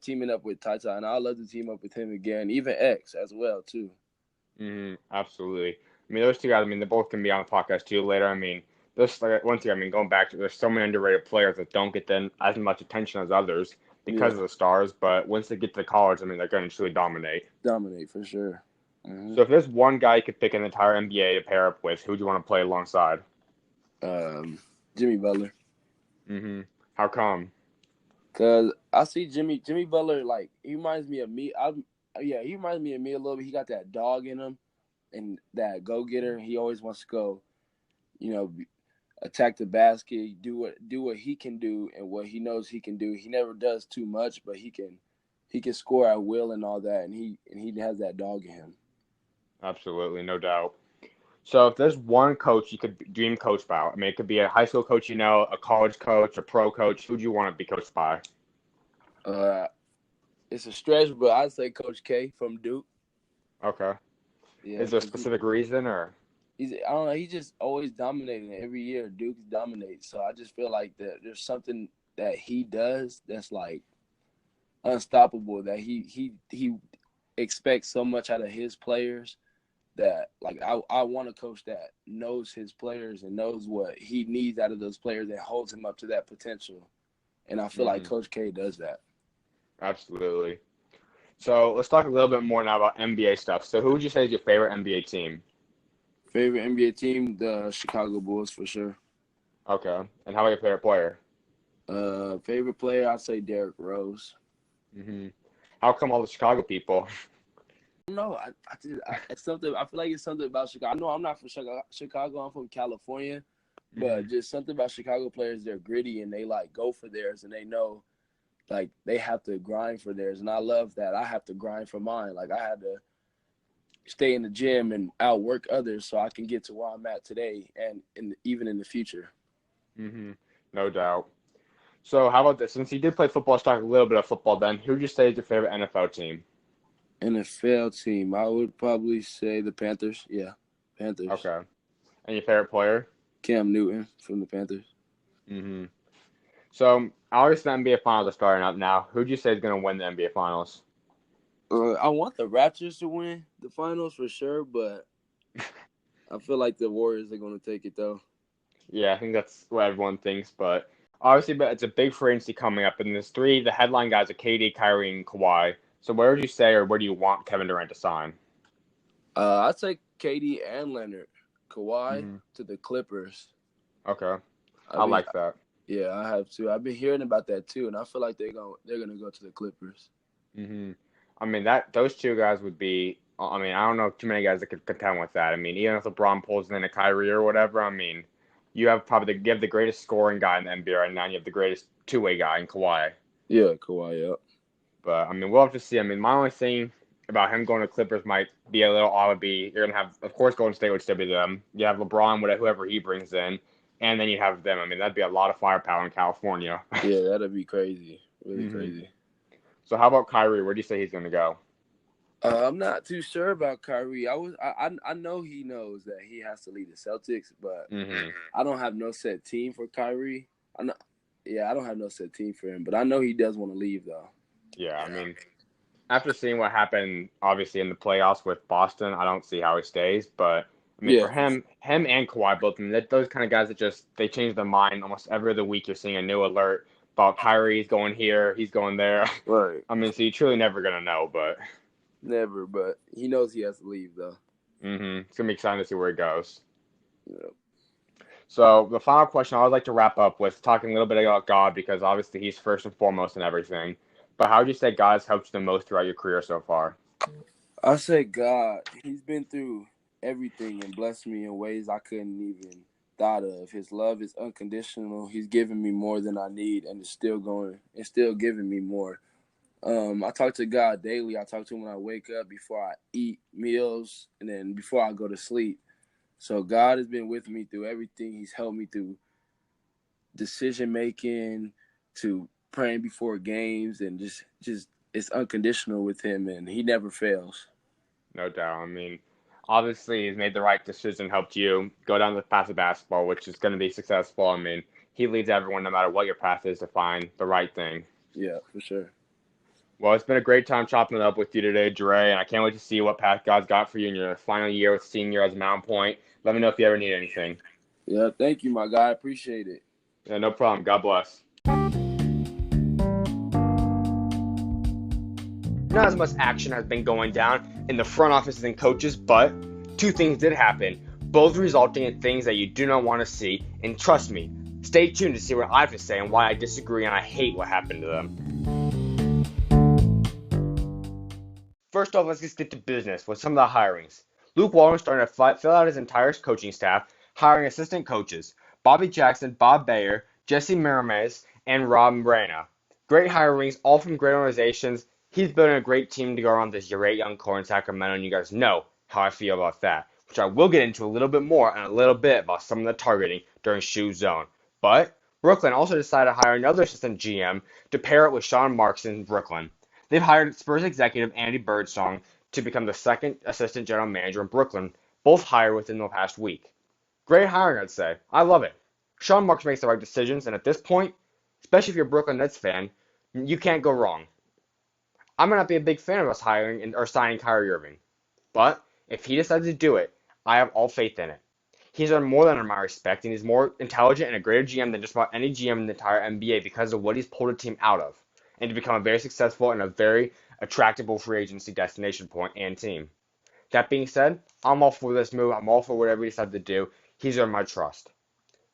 Speaker 2: teaming up with and I love to team up with him again. Even X as well, too.
Speaker 1: Absolutely. I mean, those two guys. I mean, they both can be on the podcast too later. I mean, this like once again. I mean, going back to there's so many underrated players that don't get them as much attention as others because
Speaker 2: Yeah,
Speaker 1: of the stars. But once they get to college, I mean, they're going to truly dominate.
Speaker 2: dominate for sure. Mm-hmm.
Speaker 1: So if there's one guy you could pick in the entire NBA to pair up with, who do you want to play alongside?
Speaker 2: Jimmy Butler.
Speaker 1: How come?
Speaker 2: Cause I see Jimmy Butler like he reminds me of me. Yeah, he reminds me of me a little bit. He got that dog in him and that go getter. He always wants to go, attack the basket, do what he can do and what he knows he can do. He never does too much, but he can score at will and all that, and he has that dog in him.
Speaker 1: Absolutely, no doubt. So if there's one coach you could dream coach about, I mean, it could be a high school coach, a college coach, a pro coach. Who'd you want to be coached by?
Speaker 2: It's a stretch, but I'd say Coach K from Duke.
Speaker 1: Okay.
Speaker 2: Yeah,
Speaker 1: Is there a specific reason or?
Speaker 2: I don't know. He's just always dominating every year. Duke dominates, so I just feel like that there's something that he does that's like unstoppable. That he expects so much out of his players that like I want a coach that knows his players and knows what he needs out of those players and holds him up to that potential. And I feel like Coach K does that.
Speaker 1: Absolutely. So let's talk a little bit more now about NBA stuff. So who would you say is your favorite NBA team?
Speaker 2: Favorite NBA team, the Chicago Bulls for sure.
Speaker 1: Okay. And how about your favorite player?
Speaker 2: Favorite player, I'd say Derrick Rose.
Speaker 1: How come all the Chicago people?
Speaker 2: I don't know. It's something. I feel like it's something about Chicago. I know I'm not from Chicago. I'm from California, but just something about Chicago players. They're gritty and they like go for theirs, and they know like they have to grind for theirs. And I love that. I have to grind for mine. Like I had to stay in the gym and outwork others so I can get to where I'm at today and even in the future.
Speaker 1: No doubt. So how about this? Since you did play football, let's talk a little bit of football then. Who would you say is your favorite NFL team?
Speaker 2: NFL team, I would probably say the Panthers. Yeah, Panthers.
Speaker 1: Okay. And your favorite player?
Speaker 2: Cam Newton from the Panthers.
Speaker 1: So obviously the NBA Finals are starting up now. Who would you say is going to win the NBA Finals?
Speaker 2: I want the Raptors to win the finals for sure, but I feel like the Warriors are going to take it, though.
Speaker 1: Yeah, I think that's what everyone thinks, but obviously it's a big free agency coming up, and there's three, the headline guys are KD, Kyrie, and Kawhi. So where would you say or where do you want Kevin Durant to sign?
Speaker 2: I'd say KD and Leonard. Kawhi to the Clippers.
Speaker 1: Okay. I like that.
Speaker 2: Yeah, I have too. I've been hearing about that too, and I feel like they're gonna go to the Clippers.
Speaker 1: I mean, those two guys would be. I mean, I don't know too many guys that could contend with that. I mean, even if LeBron pulls in a Kyrie or whatever, I mean, you have the greatest scoring guy in the NBA right now, and you have the greatest two-way guy in Kawhi.
Speaker 2: Yeah, Kawhi. Yep.
Speaker 1: But I mean, we'll have to see. I mean, my only thing about him going to Clippers might be a little odd. Would be you're gonna have, of course, Golden State would still be them. You have LeBron, whoever he brings in, and then you have them. I mean, that'd be a lot of firepower in California.
Speaker 2: Yeah, that'd be crazy. Really crazy.
Speaker 1: So how about Kyrie? Where do you say he's gonna go?
Speaker 2: I'm not too sure about Kyrie. I know he knows that he has to lead the Celtics, but I don't have no set team for Kyrie. I don't have no set team for him, but I know he does want to leave though.
Speaker 1: Yeah, I mean, after seeing what happened, obviously in the playoffs with Boston, I don't see how he stays. But I mean, for him and Kawhi, both of them, those kind of guys that they change their mind almost every other week. You're seeing a new alert about Kyrie's going here, he's going there.
Speaker 2: Right.
Speaker 1: I mean, so you're truly never gonna know, but
Speaker 2: never. But he knows he has to leave though.
Speaker 1: It's gonna be exciting to see where he goes.
Speaker 2: Yeah.
Speaker 1: So the final question I would like to wrap up with talking a little bit about God, because obviously he's first and foremost in everything. But how would you say God has helped you the most throughout your career so far?
Speaker 2: I say God. He's been through everything and blessed me in ways I couldn't even thought of. His love is unconditional. He's given me more than I need, and it's still giving me more. I talk to God daily. I talk to him when I wake up, before I eat meals, and then before I go to sleep. So God has been with me through everything. He's helped me through decision making, to praying before games, and just it's unconditional with him, and he never fails.
Speaker 1: No doubt. I mean, obviously he's made the right decision, helped you go down the path of basketball, which is going to be successful. I mean, he leads everyone no matter what your path is to find the right thing.
Speaker 2: Yeah, for sure.
Speaker 1: Well, it's been a great time chopping it up with you today, Dre, and I can't wait to see what path God's got for you in your final year with senior as Mountain Point. Let me know if you ever need anything.
Speaker 2: Yeah, thank you, my guy. I appreciate it.
Speaker 1: Yeah, no problem. God bless. Not as much action has been going down in the front offices and coaches, but two things did happen, both resulting in things that you do not want to see. And trust me, stay tuned to see what I have to say and why I disagree and I hate what happened to them. First off, let's just get to business with some of the hirings. Luke Walton's starting to fill out his entire coaching staff, hiring assistant coaches Bobby Jackson, Bob Bayer, Jesse Mirames, and Rob Moreno. Great hirings, all from great organizations. He's building a great team to go around this great young core in Sacramento, and you guys know how I feel about that, which I will get into a little bit more and a little bit about some of the targeting during SchuZ Zone. But Brooklyn also decided to hire another assistant GM to pair it with Sean Marks in Brooklyn. They've hired Spurs executive Andy Birdsong to become the second assistant general manager in Brooklyn, both hired within the past week. Great hiring, I'd say. I love it. Sean Marks makes the right decisions, and at this point, especially if you're a Brooklyn Nets fan, you can't go wrong. I might not be a big fan of us hiring or signing Kyrie Irving, but if he decides to do it, I have all faith in it. He's earned more than my respect, and he's more intelligent and a greater GM than just about any GM in the entire NBA because of what he's pulled a team out of, and to become a very successful and a very attractable free agency destination point and team. That being said, I'm all for this move. I'm all for whatever he decides to do. He's earned my trust.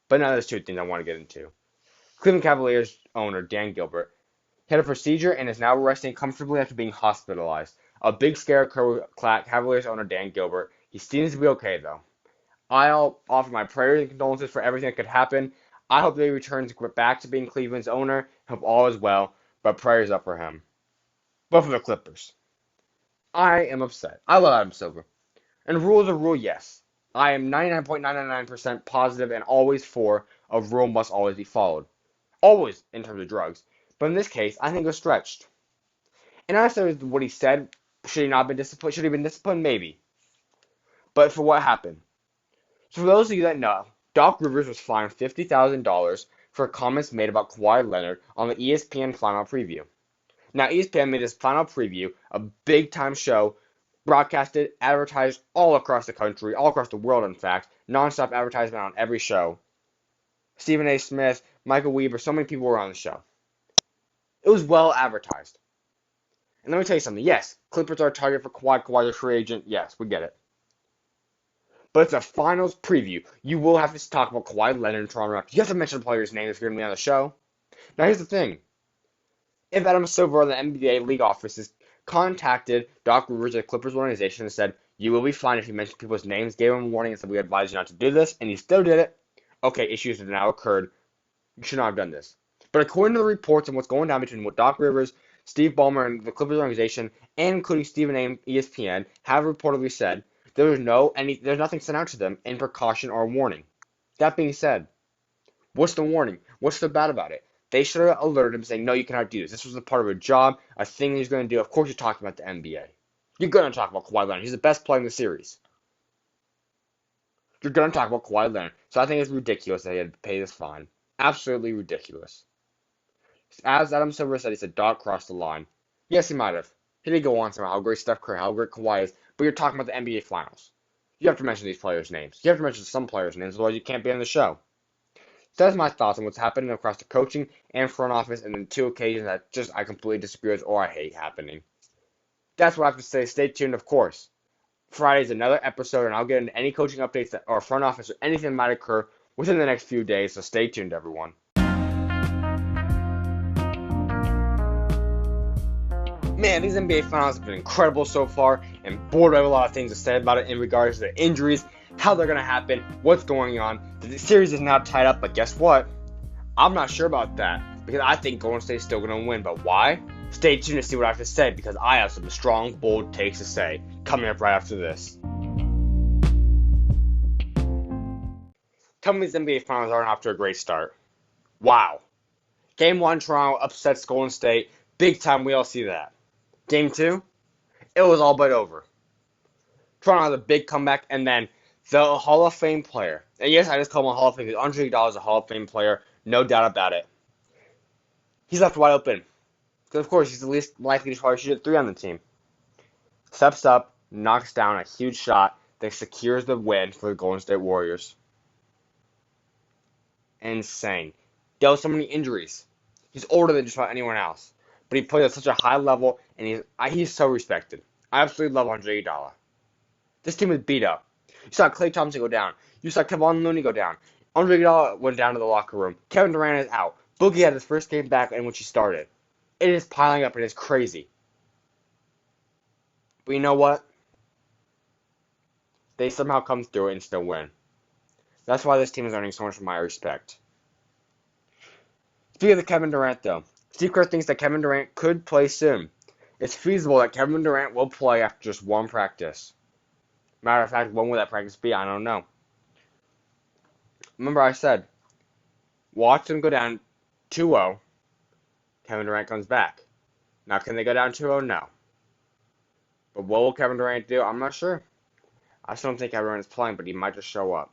Speaker 1: But now there's two things I want to get into. Cleveland Cavaliers owner Dan Gilbert had a procedure and is now resting comfortably after being hospitalized. A big scare occurred with Cavaliers owner Dan Gilbert. He seems to be okay though. I'll offer my prayers and condolences for everything that could happen. I hope that he returns back to being Cleveland's owner. Hope all is well, but prayers up for him. But for the Clippers, I am upset. I love Adam Silver. And rule is a rule, yes. I am 99.999% positive and always for a rule must always be followed. Always in terms of drugs. But in this case, I think it was stretched. And I said what he said, should he not have been disciplined? Should he have been disciplined? Maybe. But for what happened? So for those of you that know, Doc Rivers was fined $50,000 for comments made about Kawhi Leonard on the ESPN final preview. Now, ESPN made this final preview, a big-time show, broadcasted, advertised all across the country, all across the world, in fact, non-stop advertisement on every show. Stephen A. Smith, Michael Weber, so many people were on the show. It was well advertised. And let me tell you something. Yes, Clippers are a target for Kawhi. Kawhi's a free agent. Yes, we get it. But it's a finals preview. You will have to talk about Kawhi Leonard and Toronto Raptors. You have to mention the player's name if you're going to be on the show. Now, here's the thing. If Adam Silver of the NBA league offices contacted Doc Rivers at the Clippers organization and said, you will be fined if you mention people's names, gave him a warning and said, we advise you not to do this, and he still did it, okay, issues have now occurred. You should not have done this. But according to the reports and what's going down between what Doc Rivers, Steve Ballmer, and the Clippers organization, and including Stephen A. and ESPN, have reportedly said, there's nothing sent out to them in precaution or warning. That being said, what's the warning? What's so bad about it? They should have alerted him saying, no, you cannot do this. This was a part of a job, a thing he's going to do. Of course you're talking about the NBA. You're going to talk about Kawhi Leonard. He's the best player in the series. You're going to talk about Kawhi Leonard. So I think it's ridiculous that he had to pay this fine. Absolutely ridiculous. As Adam Silver said, he said, Doc crossed the line. Yes, he might have. He did go on to how great Steph Curry, how great Kawhi is, but you're talking about the NBA Finals. You have to mention these players' names. You have to mention some players' names, otherwise you can't be on the show. So that's my thoughts on what's happening across the coaching and front office, and the two occasions that just I completely disagree with or I hate happening. That's what I have to say. Stay tuned, of course. Friday's another episode, and I'll get into any coaching updates that, or front office or anything that might occur within the next few days, so stay tuned, everyone. Man, these NBA Finals have been incredible so far, and bored I have a lot of things to say about it in regards to the injuries, how they're going to happen, what's going on. The series is now tied up, but guess what? I'm not sure about that, because I think Golden State's still going to win, but why? Stay tuned to see what I have to say, because I have some strong, bold takes to say, coming up right after this. Tell me these NBA Finals aren't off to a great start. Wow. Game 1, Toronto upsets Golden State. Big time, we all see that. Game 2, it was all but over. Toronto had a big comeback, and then the Hall of Fame player, and yes, I just call him a Hall of Fame because Andre Iguodala is a Hall of Fame player, no doubt about it. He's left wide open. Because, of course, he's the least likely to probably shoot a 3 on the team. Steps up, knocks down a huge shot that secures the win for the Golden State Warriors. Insane. Dealt with so many injuries. He's older than just about anyone else. But he plays at such a high level, and he's so respected. I absolutely love Andre Iguodala. This team was beat up. You saw Klay Thompson go down. You saw Kevon Looney go down. Andre Iguodala went down to the locker room. Kevin Durant is out. Boogie had his first game back in which he started. It is piling up, and it's crazy. But you know what? They somehow come through it and still win. That's why this team is earning so much of my respect. Speaking of Kevin Durant, though, Steve Kerr thinks that Kevin Durant could play soon. It's feasible that Kevin Durant will play after just one practice. Matter of fact, when will that practice be? I don't know. Remember I said, watch them go down 2-0. Kevin Durant comes back. Now, can they go down 2-0? No. But what will Kevin Durant do? I'm not sure. I still don't think Kevin Durant is playing, but he might just show up.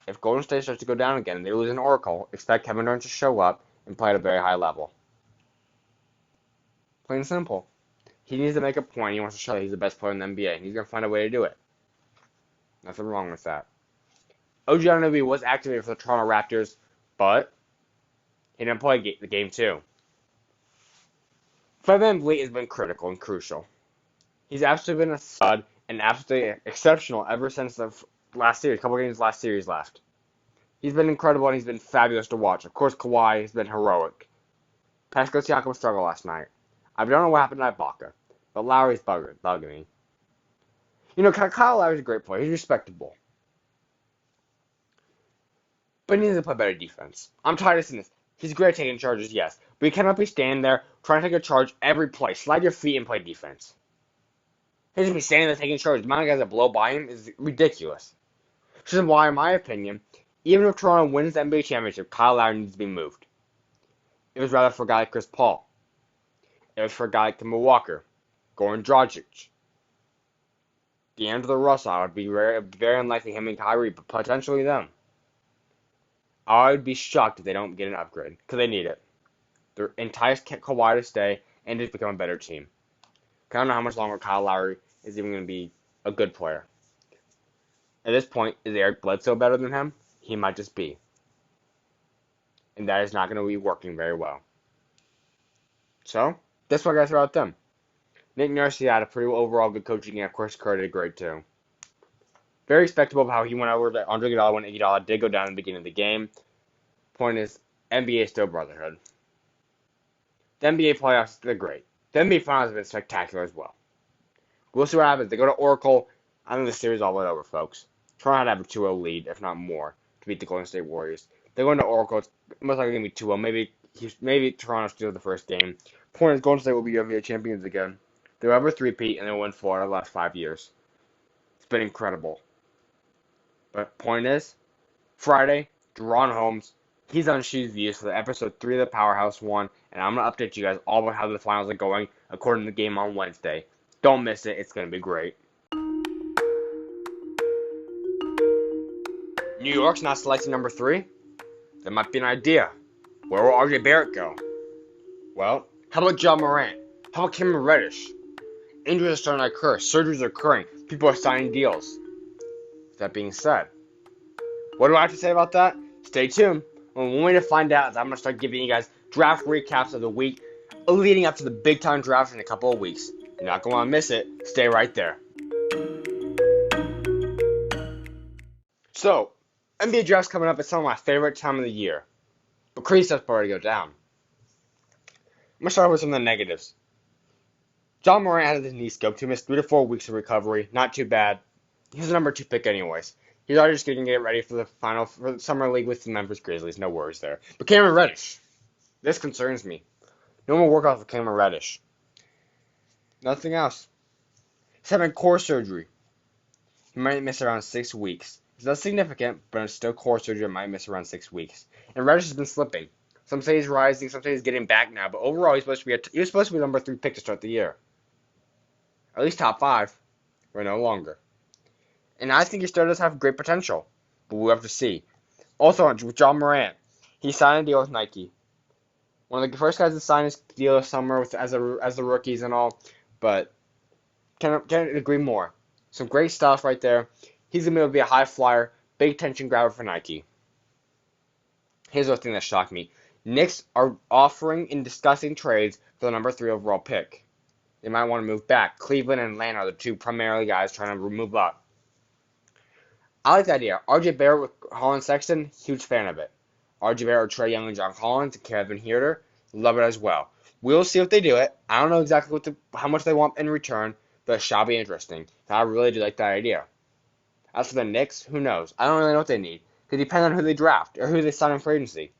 Speaker 1: If Golden State starts to go down again and they lose an Oracle, expect Kevin Durant to show up and play at a very high level. Plain and simple. He needs to make a point. He wants to show that he's the best player in the NBA, and he's going to find a way to do it. Nothing wrong with that. OG Anunoby was activated for the Toronto Raptors, but he didn't play the game 2. Fred VanVleet has been critical and crucial. He's absolutely been a stud and absolutely exceptional ever since the last series, a couple games last series left. He's been incredible and he's been fabulous to watch. Of course, Kawhi has been heroic. Pascal Siakam struggled last night. I don't know what happened to Ibaka, but Lowry's bugging me. You know, Kyle Lowry's a great player. He's respectable. But he needs to play better defense. I'm tired of seeing this. He's great at taking charges, yes, but you cannot be standing there trying to take a charge every play. Slide your feet and play defense. He doesn't be standing there taking charges. The amount of guys that blow by him is ridiculous. Which is why, in my opinion, even if Toronto wins the NBA championship, Kyle Lowry needs to be moved. It was rather for a guy like Chris Paul. It was for a guy like Kemba Walker, Goran Dragic, DeAndre Russell. I would be very unlikely him and Kyrie, but potentially them. I would be shocked if they don't get an upgrade, because they need it. They're entice Kawhi to stay and just become a better team. I don't know how much longer Kyle Lowry is even going to be a good player. At this point, is Eric Bledsoe better than him? He might just be. And that is not going to be working very well. So, that's what I got to throw out them. Nick Nurse had a pretty overall good coaching game. Of course, Kerr did great too. Very respectable of how he went over to Andre Iguodala when Iguodala did go down in the beginning of the game. Point is, NBA is still brotherhood. The NBA playoffs, they're great. The NBA finals have been spectacular as well. We'll see what happens. They go to Oracle. I think the series is all the way over, folks. Toronto had to have a 2-0 lead, if not more, to beat the Golden State Warriors. They're going to Oracle. It's most likely going to be 2-0. Maybe Toronto steals the first game. Point is, Golden State will be NBA champions again. They'll have a three-peat, and they'll win 4 out of the last 5 years. It's been incredible. But point is, Friday, Deron Holmes, he's on SchuZ Views for the episode 3 of the Powerhouse 1, and I'm going to update you guys all about how the finals are going according to the game on Wednesday. Don't miss it. It's going to be great. New York's not selecting number 3? That might be an idea. Where will R.J. Barrett go? Well, how about John Morant? How about Cameron Reddish? Injuries are starting to occur. Surgeries are occurring. People are signing deals. That being said, what do I have to say about that? Stay tuned. One way to find out is I'm going to start giving you guys draft recaps of the week leading up to the big-time draft in a couple of weeks. You're not going to want to miss it. Stay right there. So, NBA draft's coming up. It's some of my favorite time of the year. But crazy stuff's about to go down. I'm going to start with some of the negatives. John Morant had his knee scoped. He missed 3 to 4 weeks of recovery. Not too bad. He's the number 2 pick anyways. He's already just going to get ready for the summer league with the Memphis Grizzlies. No worries there. But Cameron Reddish. This concerns me. No more workouts for Cameron Reddish. Nothing else. He's having core surgery. He might miss around 6 weeks. It's not significant, but it's still core surgery. Might miss around 6 weeks. And Reddish has been slipping. Some say he's rising. Some say he's getting back now. But overall, he was supposed to be number 3 pick to start the year. At least top 5. But no longer. And I think he still does have great potential. But we'll have to see. Also, with John Morant, he signed a deal with Nike. One of the first guys to sign his deal this summer as the rookies and all. But can't agree more. Some great stuff right there. He's going to be able to be a high flyer, big attention grabber for Nike. Here's the thing that shocked me. Knicks are offering and discussing trades for the number 3 overall pick. They might want to move back. Cleveland and Atlanta are the 2 primarily guys trying to move up. I like the idea. R.J. Barrett with Holland Sexton, huge fan of it. R.J. Barrett with Trae Young and John Collins and Kevin Huerter, love it as well. We'll see if they do it. I don't know exactly how much they want in return, but it shall be interesting. I really do like that idea. As for the Knicks, who knows? I don't really know what they need. It could depend on who they draft or who they sign in free agency.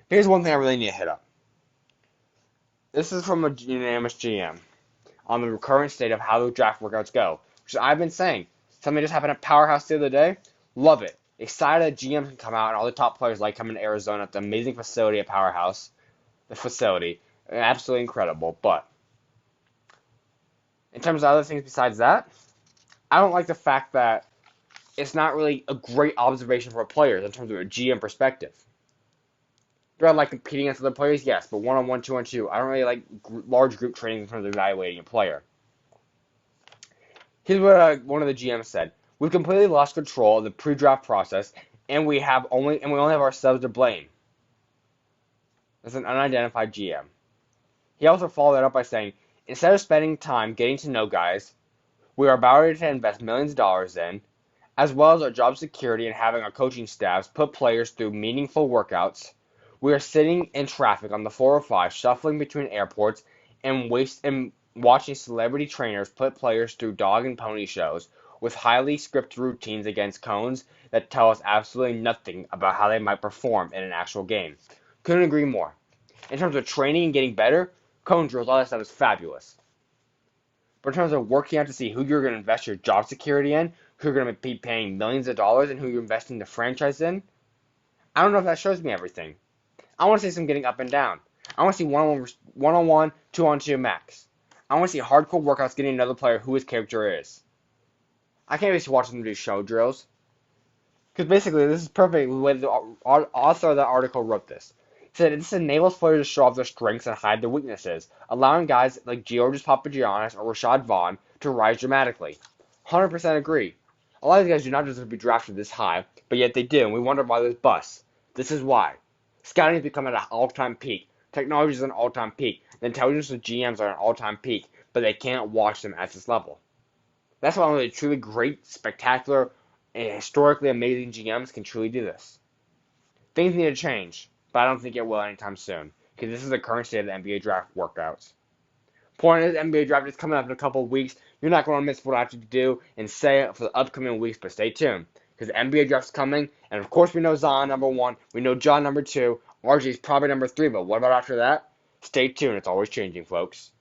Speaker 1: Here's one thing I really need to hit up. This is from a unanimous GM on the current state of how the draft workouts go, which I've been saying. Something just happened at Powerhouse the other day. Love it. Excited that GMs can come out and all the top players like coming to Arizona at the amazing facility at Powerhouse. The facility. Absolutely incredible. But in terms of other things besides that, I don't like the fact that it's not really a great observation for players in terms of a GM perspective. Do I like competing against other players? Yes, but one-on-one, two-on-two. I don't really like large group trainings in terms of evaluating a player. Here's what one of the GMs said: "We've completely lost control of the pre-draft process, and we only have ourselves to blame." That's an unidentified GM. He also followed that up by saying, "Instead of spending time getting to know guys, we are about to invest millions of dollars in, as well as our job security and having our coaching staffs put players through meaningful workouts. We are sitting in traffic on the 405, shuffling between airports, and watching celebrity trainers put players through dog and pony shows with highly scripted routines against cones that tell us absolutely nothing about how they might perform in an actual game." Couldn't agree more. In terms of training and getting better, cone drills, all that stuff is fabulous. But in terms of working out to see who you're going to invest your job security in, who you're going to be paying millions of dollars, and who you're investing the franchise in, I don't know if that shows me everything. I want to see some getting up and down. I want to see one-on-one, two-on-two max. I want to see hardcore workouts getting another player who his character is. I can't just watch them do show drills. Because basically, this is perfect the way the author of the article wrote this. He said, "This enables players to show off their strengths and hide their weaknesses, allowing guys like Georges Papagiannis or Rashad Vaughn to rise dramatically." 100% agree. A lot of these guys do not deserve to be drafted this high, but yet they do, and we wonder why there's busts. This is why. Scouting has become at an all-time peak. Technology is at an all-time peak. The intelligence of GMs are at an all-time peak, but they can't watch them at this level. That's why only truly great, spectacular, and historically amazing GMs can truly do this. Things need to change, but I don't think it will anytime soon, because this is the current state of the NBA draft workouts. Point is, NBA draft is coming up in a couple of weeks. You're not going to miss what I have to do and say it for the upcoming weeks, but stay tuned, because the NBA draft's coming, and of course we know Zion number 1, we know John number 2, R.J. is probably number 3, but what about after that? Stay tuned, it's always changing, folks.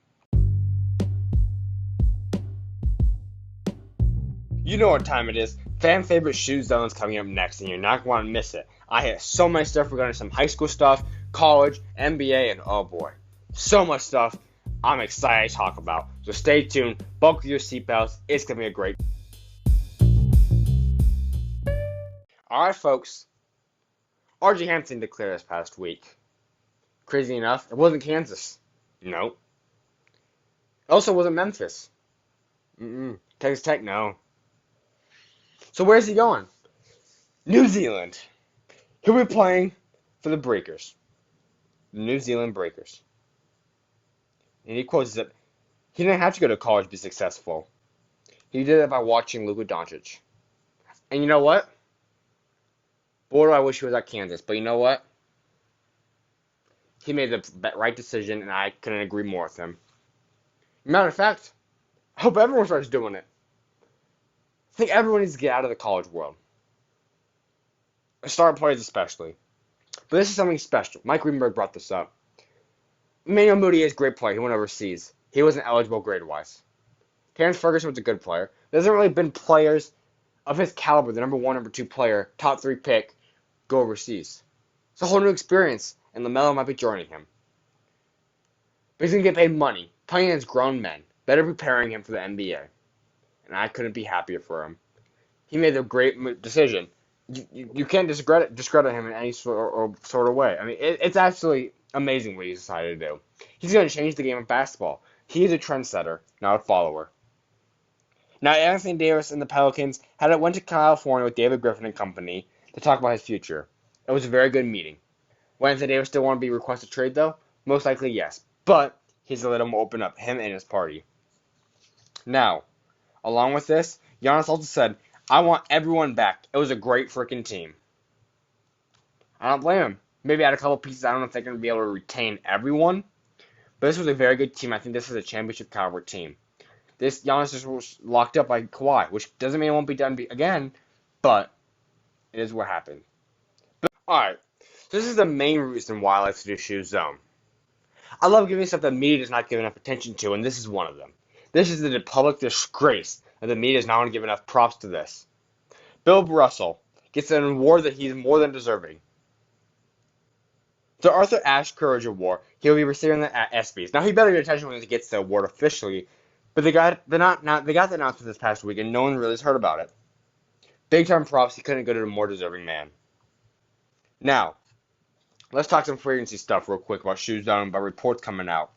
Speaker 1: You know what time it is. Fan favorite SchuZ Zone is coming up next, and you're not going to miss it. I hit so much stuff. We're going to some high school stuff, college, NBA, and oh boy, so much stuff I'm excited to talk about. So stay tuned, buckle your seatbelts. It's going to be a great. Alright, folks. R.J. Hampton declared this past week. Crazy enough, it wasn't Kansas. No. It also wasn't Memphis. Texas Tech, no. So where's he going? New Zealand. He'll be playing for the Breakers. The New Zealand Breakers. And he quotes that he didn't have to go to college to be successful. He did it by watching Luka Doncic. And you know what? Boy, do I wish he was at Kansas. But you know what? He made the right decision, and I couldn't agree more with him. Matter of fact, I hope everyone starts doing it. I think everyone needs to get out of the college world. Star players especially. But this is something special. Mike Greenberg brought this up. Emmanuel Moody is a great player. He went overseas. He wasn't eligible grade-wise. Terrence Ferguson was a good player. There hasn't really been players of his caliber, the number 1, number 2 player, top 3 pick, go overseas. It's a whole new experience, and LaMelo might be joining him. But he's going to get paid money, playing against grown men, better preparing him for the NBA. And I couldn't be happier for him. He made a great decision. You can't discredit him in any sort of way. I mean, it's absolutely amazing what he's decided to do. He's going to change the game of basketball. He's a trendsetter, not a follower. Now, Anthony Davis and the Pelicans went to California with David Griffin and company to talk about his future. It was a very good meeting. Will Anthony Davis still want to be requested trade, though? Most likely, yes. But he's a little more open up, him and his party. Now, along with this, Giannis also said, "I want everyone back. It was a great freaking team." I don't blame him. Maybe add a couple pieces. I don't know if they're going to be able to retain everyone. But this was a very good team. I think this is a championship caliber team. This Giannis just was locked up by Kawhi, which doesn't mean it won't be done again, but it is what happened. Alright, so this is the main reason why I like to do SchuZ Zone. I love giving stuff that the media does not give enough attention to, and this is one of them. This is the public disgrace that the media does not want to give enough props to this. Bill Russell gets an award that he's more than deserving. The Arthur Ashe Courage Award, he'll be receiving the ESPYs. Now, he better get attention when he gets the award officially, but they got the announcement this past week, and no one really has heard about it. Big time props, he couldn't go to a more deserving man. Now, let's talk some free agency stuff real quick about SchuZ Zone, about reports coming out.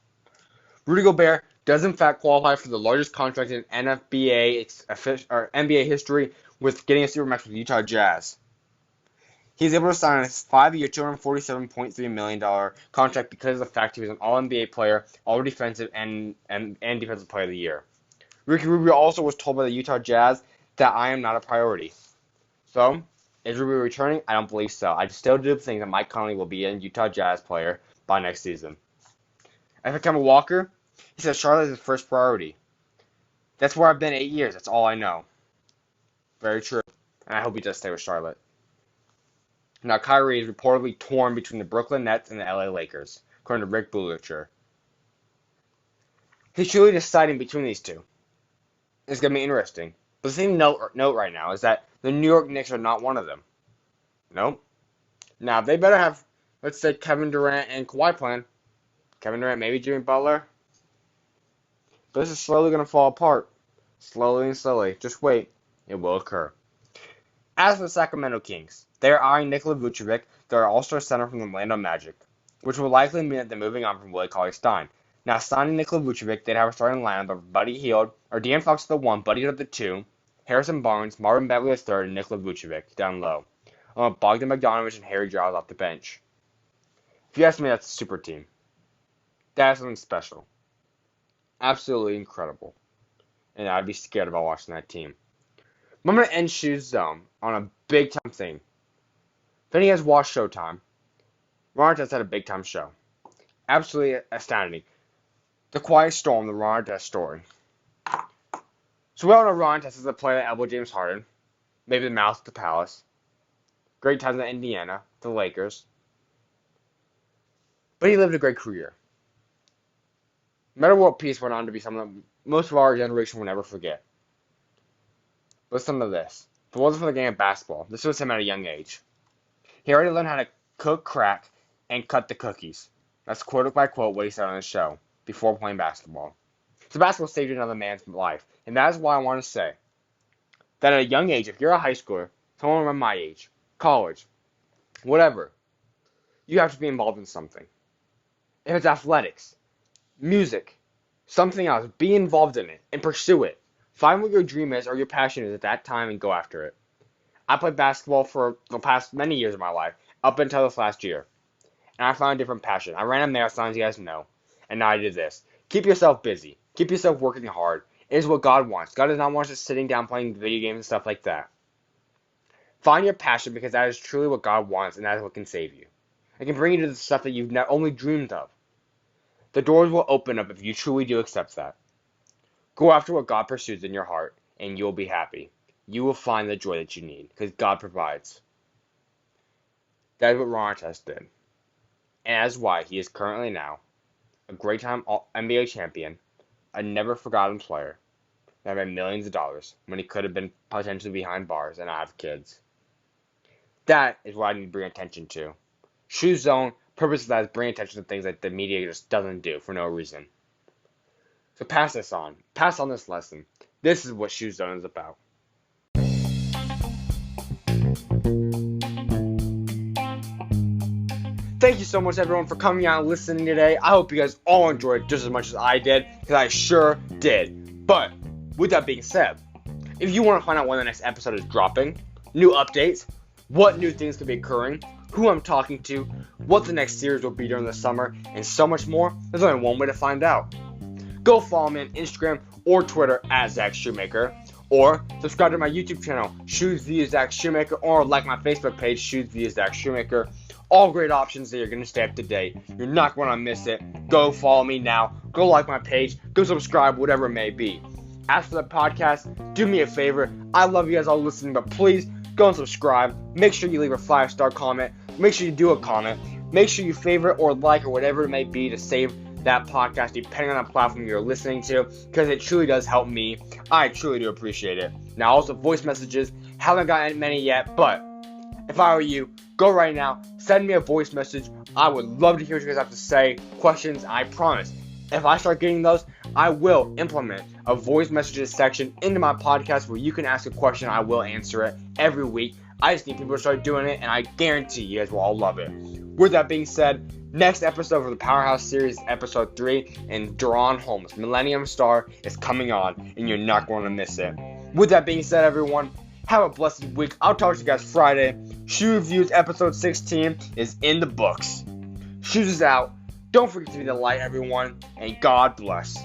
Speaker 1: Rudy Gobert does in fact qualify for the largest contract in NBA history with getting a supermax with Utah Jazz. He's able to sign a 5-year, $247.3 million contract because of the fact he was an All-NBA player, All-Defensive, and Defensive Player of the Year. Ricky Rubio also was told by the Utah Jazz that I am not a priority. So, is Rubio returning? I don't believe so. I still do think that Mike Conley will be a Utah Jazz player by next season. As for Kemba Walker, he says Charlotte is his first priority. That's where I've been 8 years. That's all I know. Very true. And I hope he does stay with Charlotte. Now, Kyrie is reportedly torn between the Brooklyn Nets and the LA Lakers, according to Rick Bulicher. He's truly deciding between these two. It's going to be interesting. But the thing to note right now is that the New York Knicks are not one of them. Nope. Now, they better have, let's say, Kevin Durant and Kawhi playing. Kevin Durant, maybe Jimmy Butler. But this is slowly going to fall apart. Slowly and slowly. Just wait. It will occur. As for the Sacramento Kings, they are eyeing Nikola Vucevic, their all-star center from the Orlando Magic, which will likely mean that they're moving on from Willie Cauley-Stein. Now, signing Nikola Vucevic, they'd have a starting lineup of Buddy Hield, or De'Aaron Fox at the 1, Buddy Hield at the 2, Harrison Barnes, Marvin Bagley at 3rd, and Nikola Vucevic down low, along with Bogdan Bogdanovic and Harry Giles off the bench. If you ask me, that's a super team. That is something special. Absolutely incredible. And I'd be scared about watching that team. I'm going to end SchuZ Zone on a big-time thing. If any of you guys watched Showtime, Ron Artest had a big-time show. Absolutely astounding. The Quiet Storm, the Ron Artest story. So we all know Ron Artest is a player that elbowed James Harden, maybe the mouse at the Palace. Great times in Indiana, the Lakers. But he lived a great career. Metta World Peace went on to be something that most of our generation will never forget. Listen to this. If it wasn't for the game of basketball, this was him at a young age. He already learned how to cook, crack, and cut the cookies. That's quote by quote what he said on his show before playing basketball. So basketball saved another man's life. And that is why I want to say that at a young age, if you're a high schooler, someone around my age, college, whatever, you have to be involved in something. If it's athletics, music, something else, be involved in it and pursue it. Find what your dream is or your passion is at that time and go after it. I played basketball for the past many years of my life, up until this last year. And I found a different passion. I ran a marathon, as you guys know, and now I did this. Keep yourself busy. Keep yourself working hard. It is what God wants. God does not want us just sitting down playing video games and stuff like that. Find your passion because that is truly what God wants, and that is what can save you. It can bring you to the stuff that you've not only dreamed of. The doors will open up if you truly do accept that. Go after what God pursues in your heart, and you'll be happy. You will find the joy that you need, because God provides. That is what Ron Artest did. And that is why he is currently now a great-time NBA champion, a never-forgotten player, that made millions of dollars when he could have been potentially behind bars and not have kids. That is what I need to bring attention to. SchuZ Zone, purpose of that is bring attention to things that the media just doesn't do for no reason. So pass this on. Pass on this lesson. This is what SchuZ Zone is about. Thank you so much, everyone, for coming out and listening today. I hope you guys all enjoyed just as much as I did, because I sure did. But, with that being said, if you want to find out when the next episode is dropping, new updates, what new things could be occurring, who I'm talking to, what the next series will be during the summer, and so much more, there's only one way to find out. Go follow me on Instagram or Twitter at Zach Schumaker, or subscribe to my YouTube channel, SchuZ Views Zach Schumaker, or like my Facebook page, SchuZ Views Zach Schumaker. All great options that you're going to stay up to date. You're not going to miss it. Go follow me now. Go like my page. Go subscribe, whatever it may be. As for the podcast, do me a favor. I love you guys all listening, but please go and subscribe. Make sure you leave a 5-star comment. Make sure you do a comment. Make sure you favorite or like or whatever it may be to save that podcast, depending on the platform you're listening to, because it truly does help me. I truly do appreciate it. Now, also, voice messages. Haven't gotten many yet, but if I were you, go right now. Send me a voice message. I would love to hear what you guys have to say. Questions, I promise. If I start getting those, I will implement a voice messages section into my podcast where you can ask a question. I will answer it every week. I just need people to start doing it, and I guarantee you guys will all love it. With that being said, next episode of the Powerhouse Series, episode 3, and Deron Holmes, Millennium Star, is coming on, and you're not going to miss it. With that being said, everyone, have a blessed week. I'll talk to you guys Friday. SchuZ Views episode 16 is in the books. SchuZ is out. Don't forget to be the light, everyone, and God bless.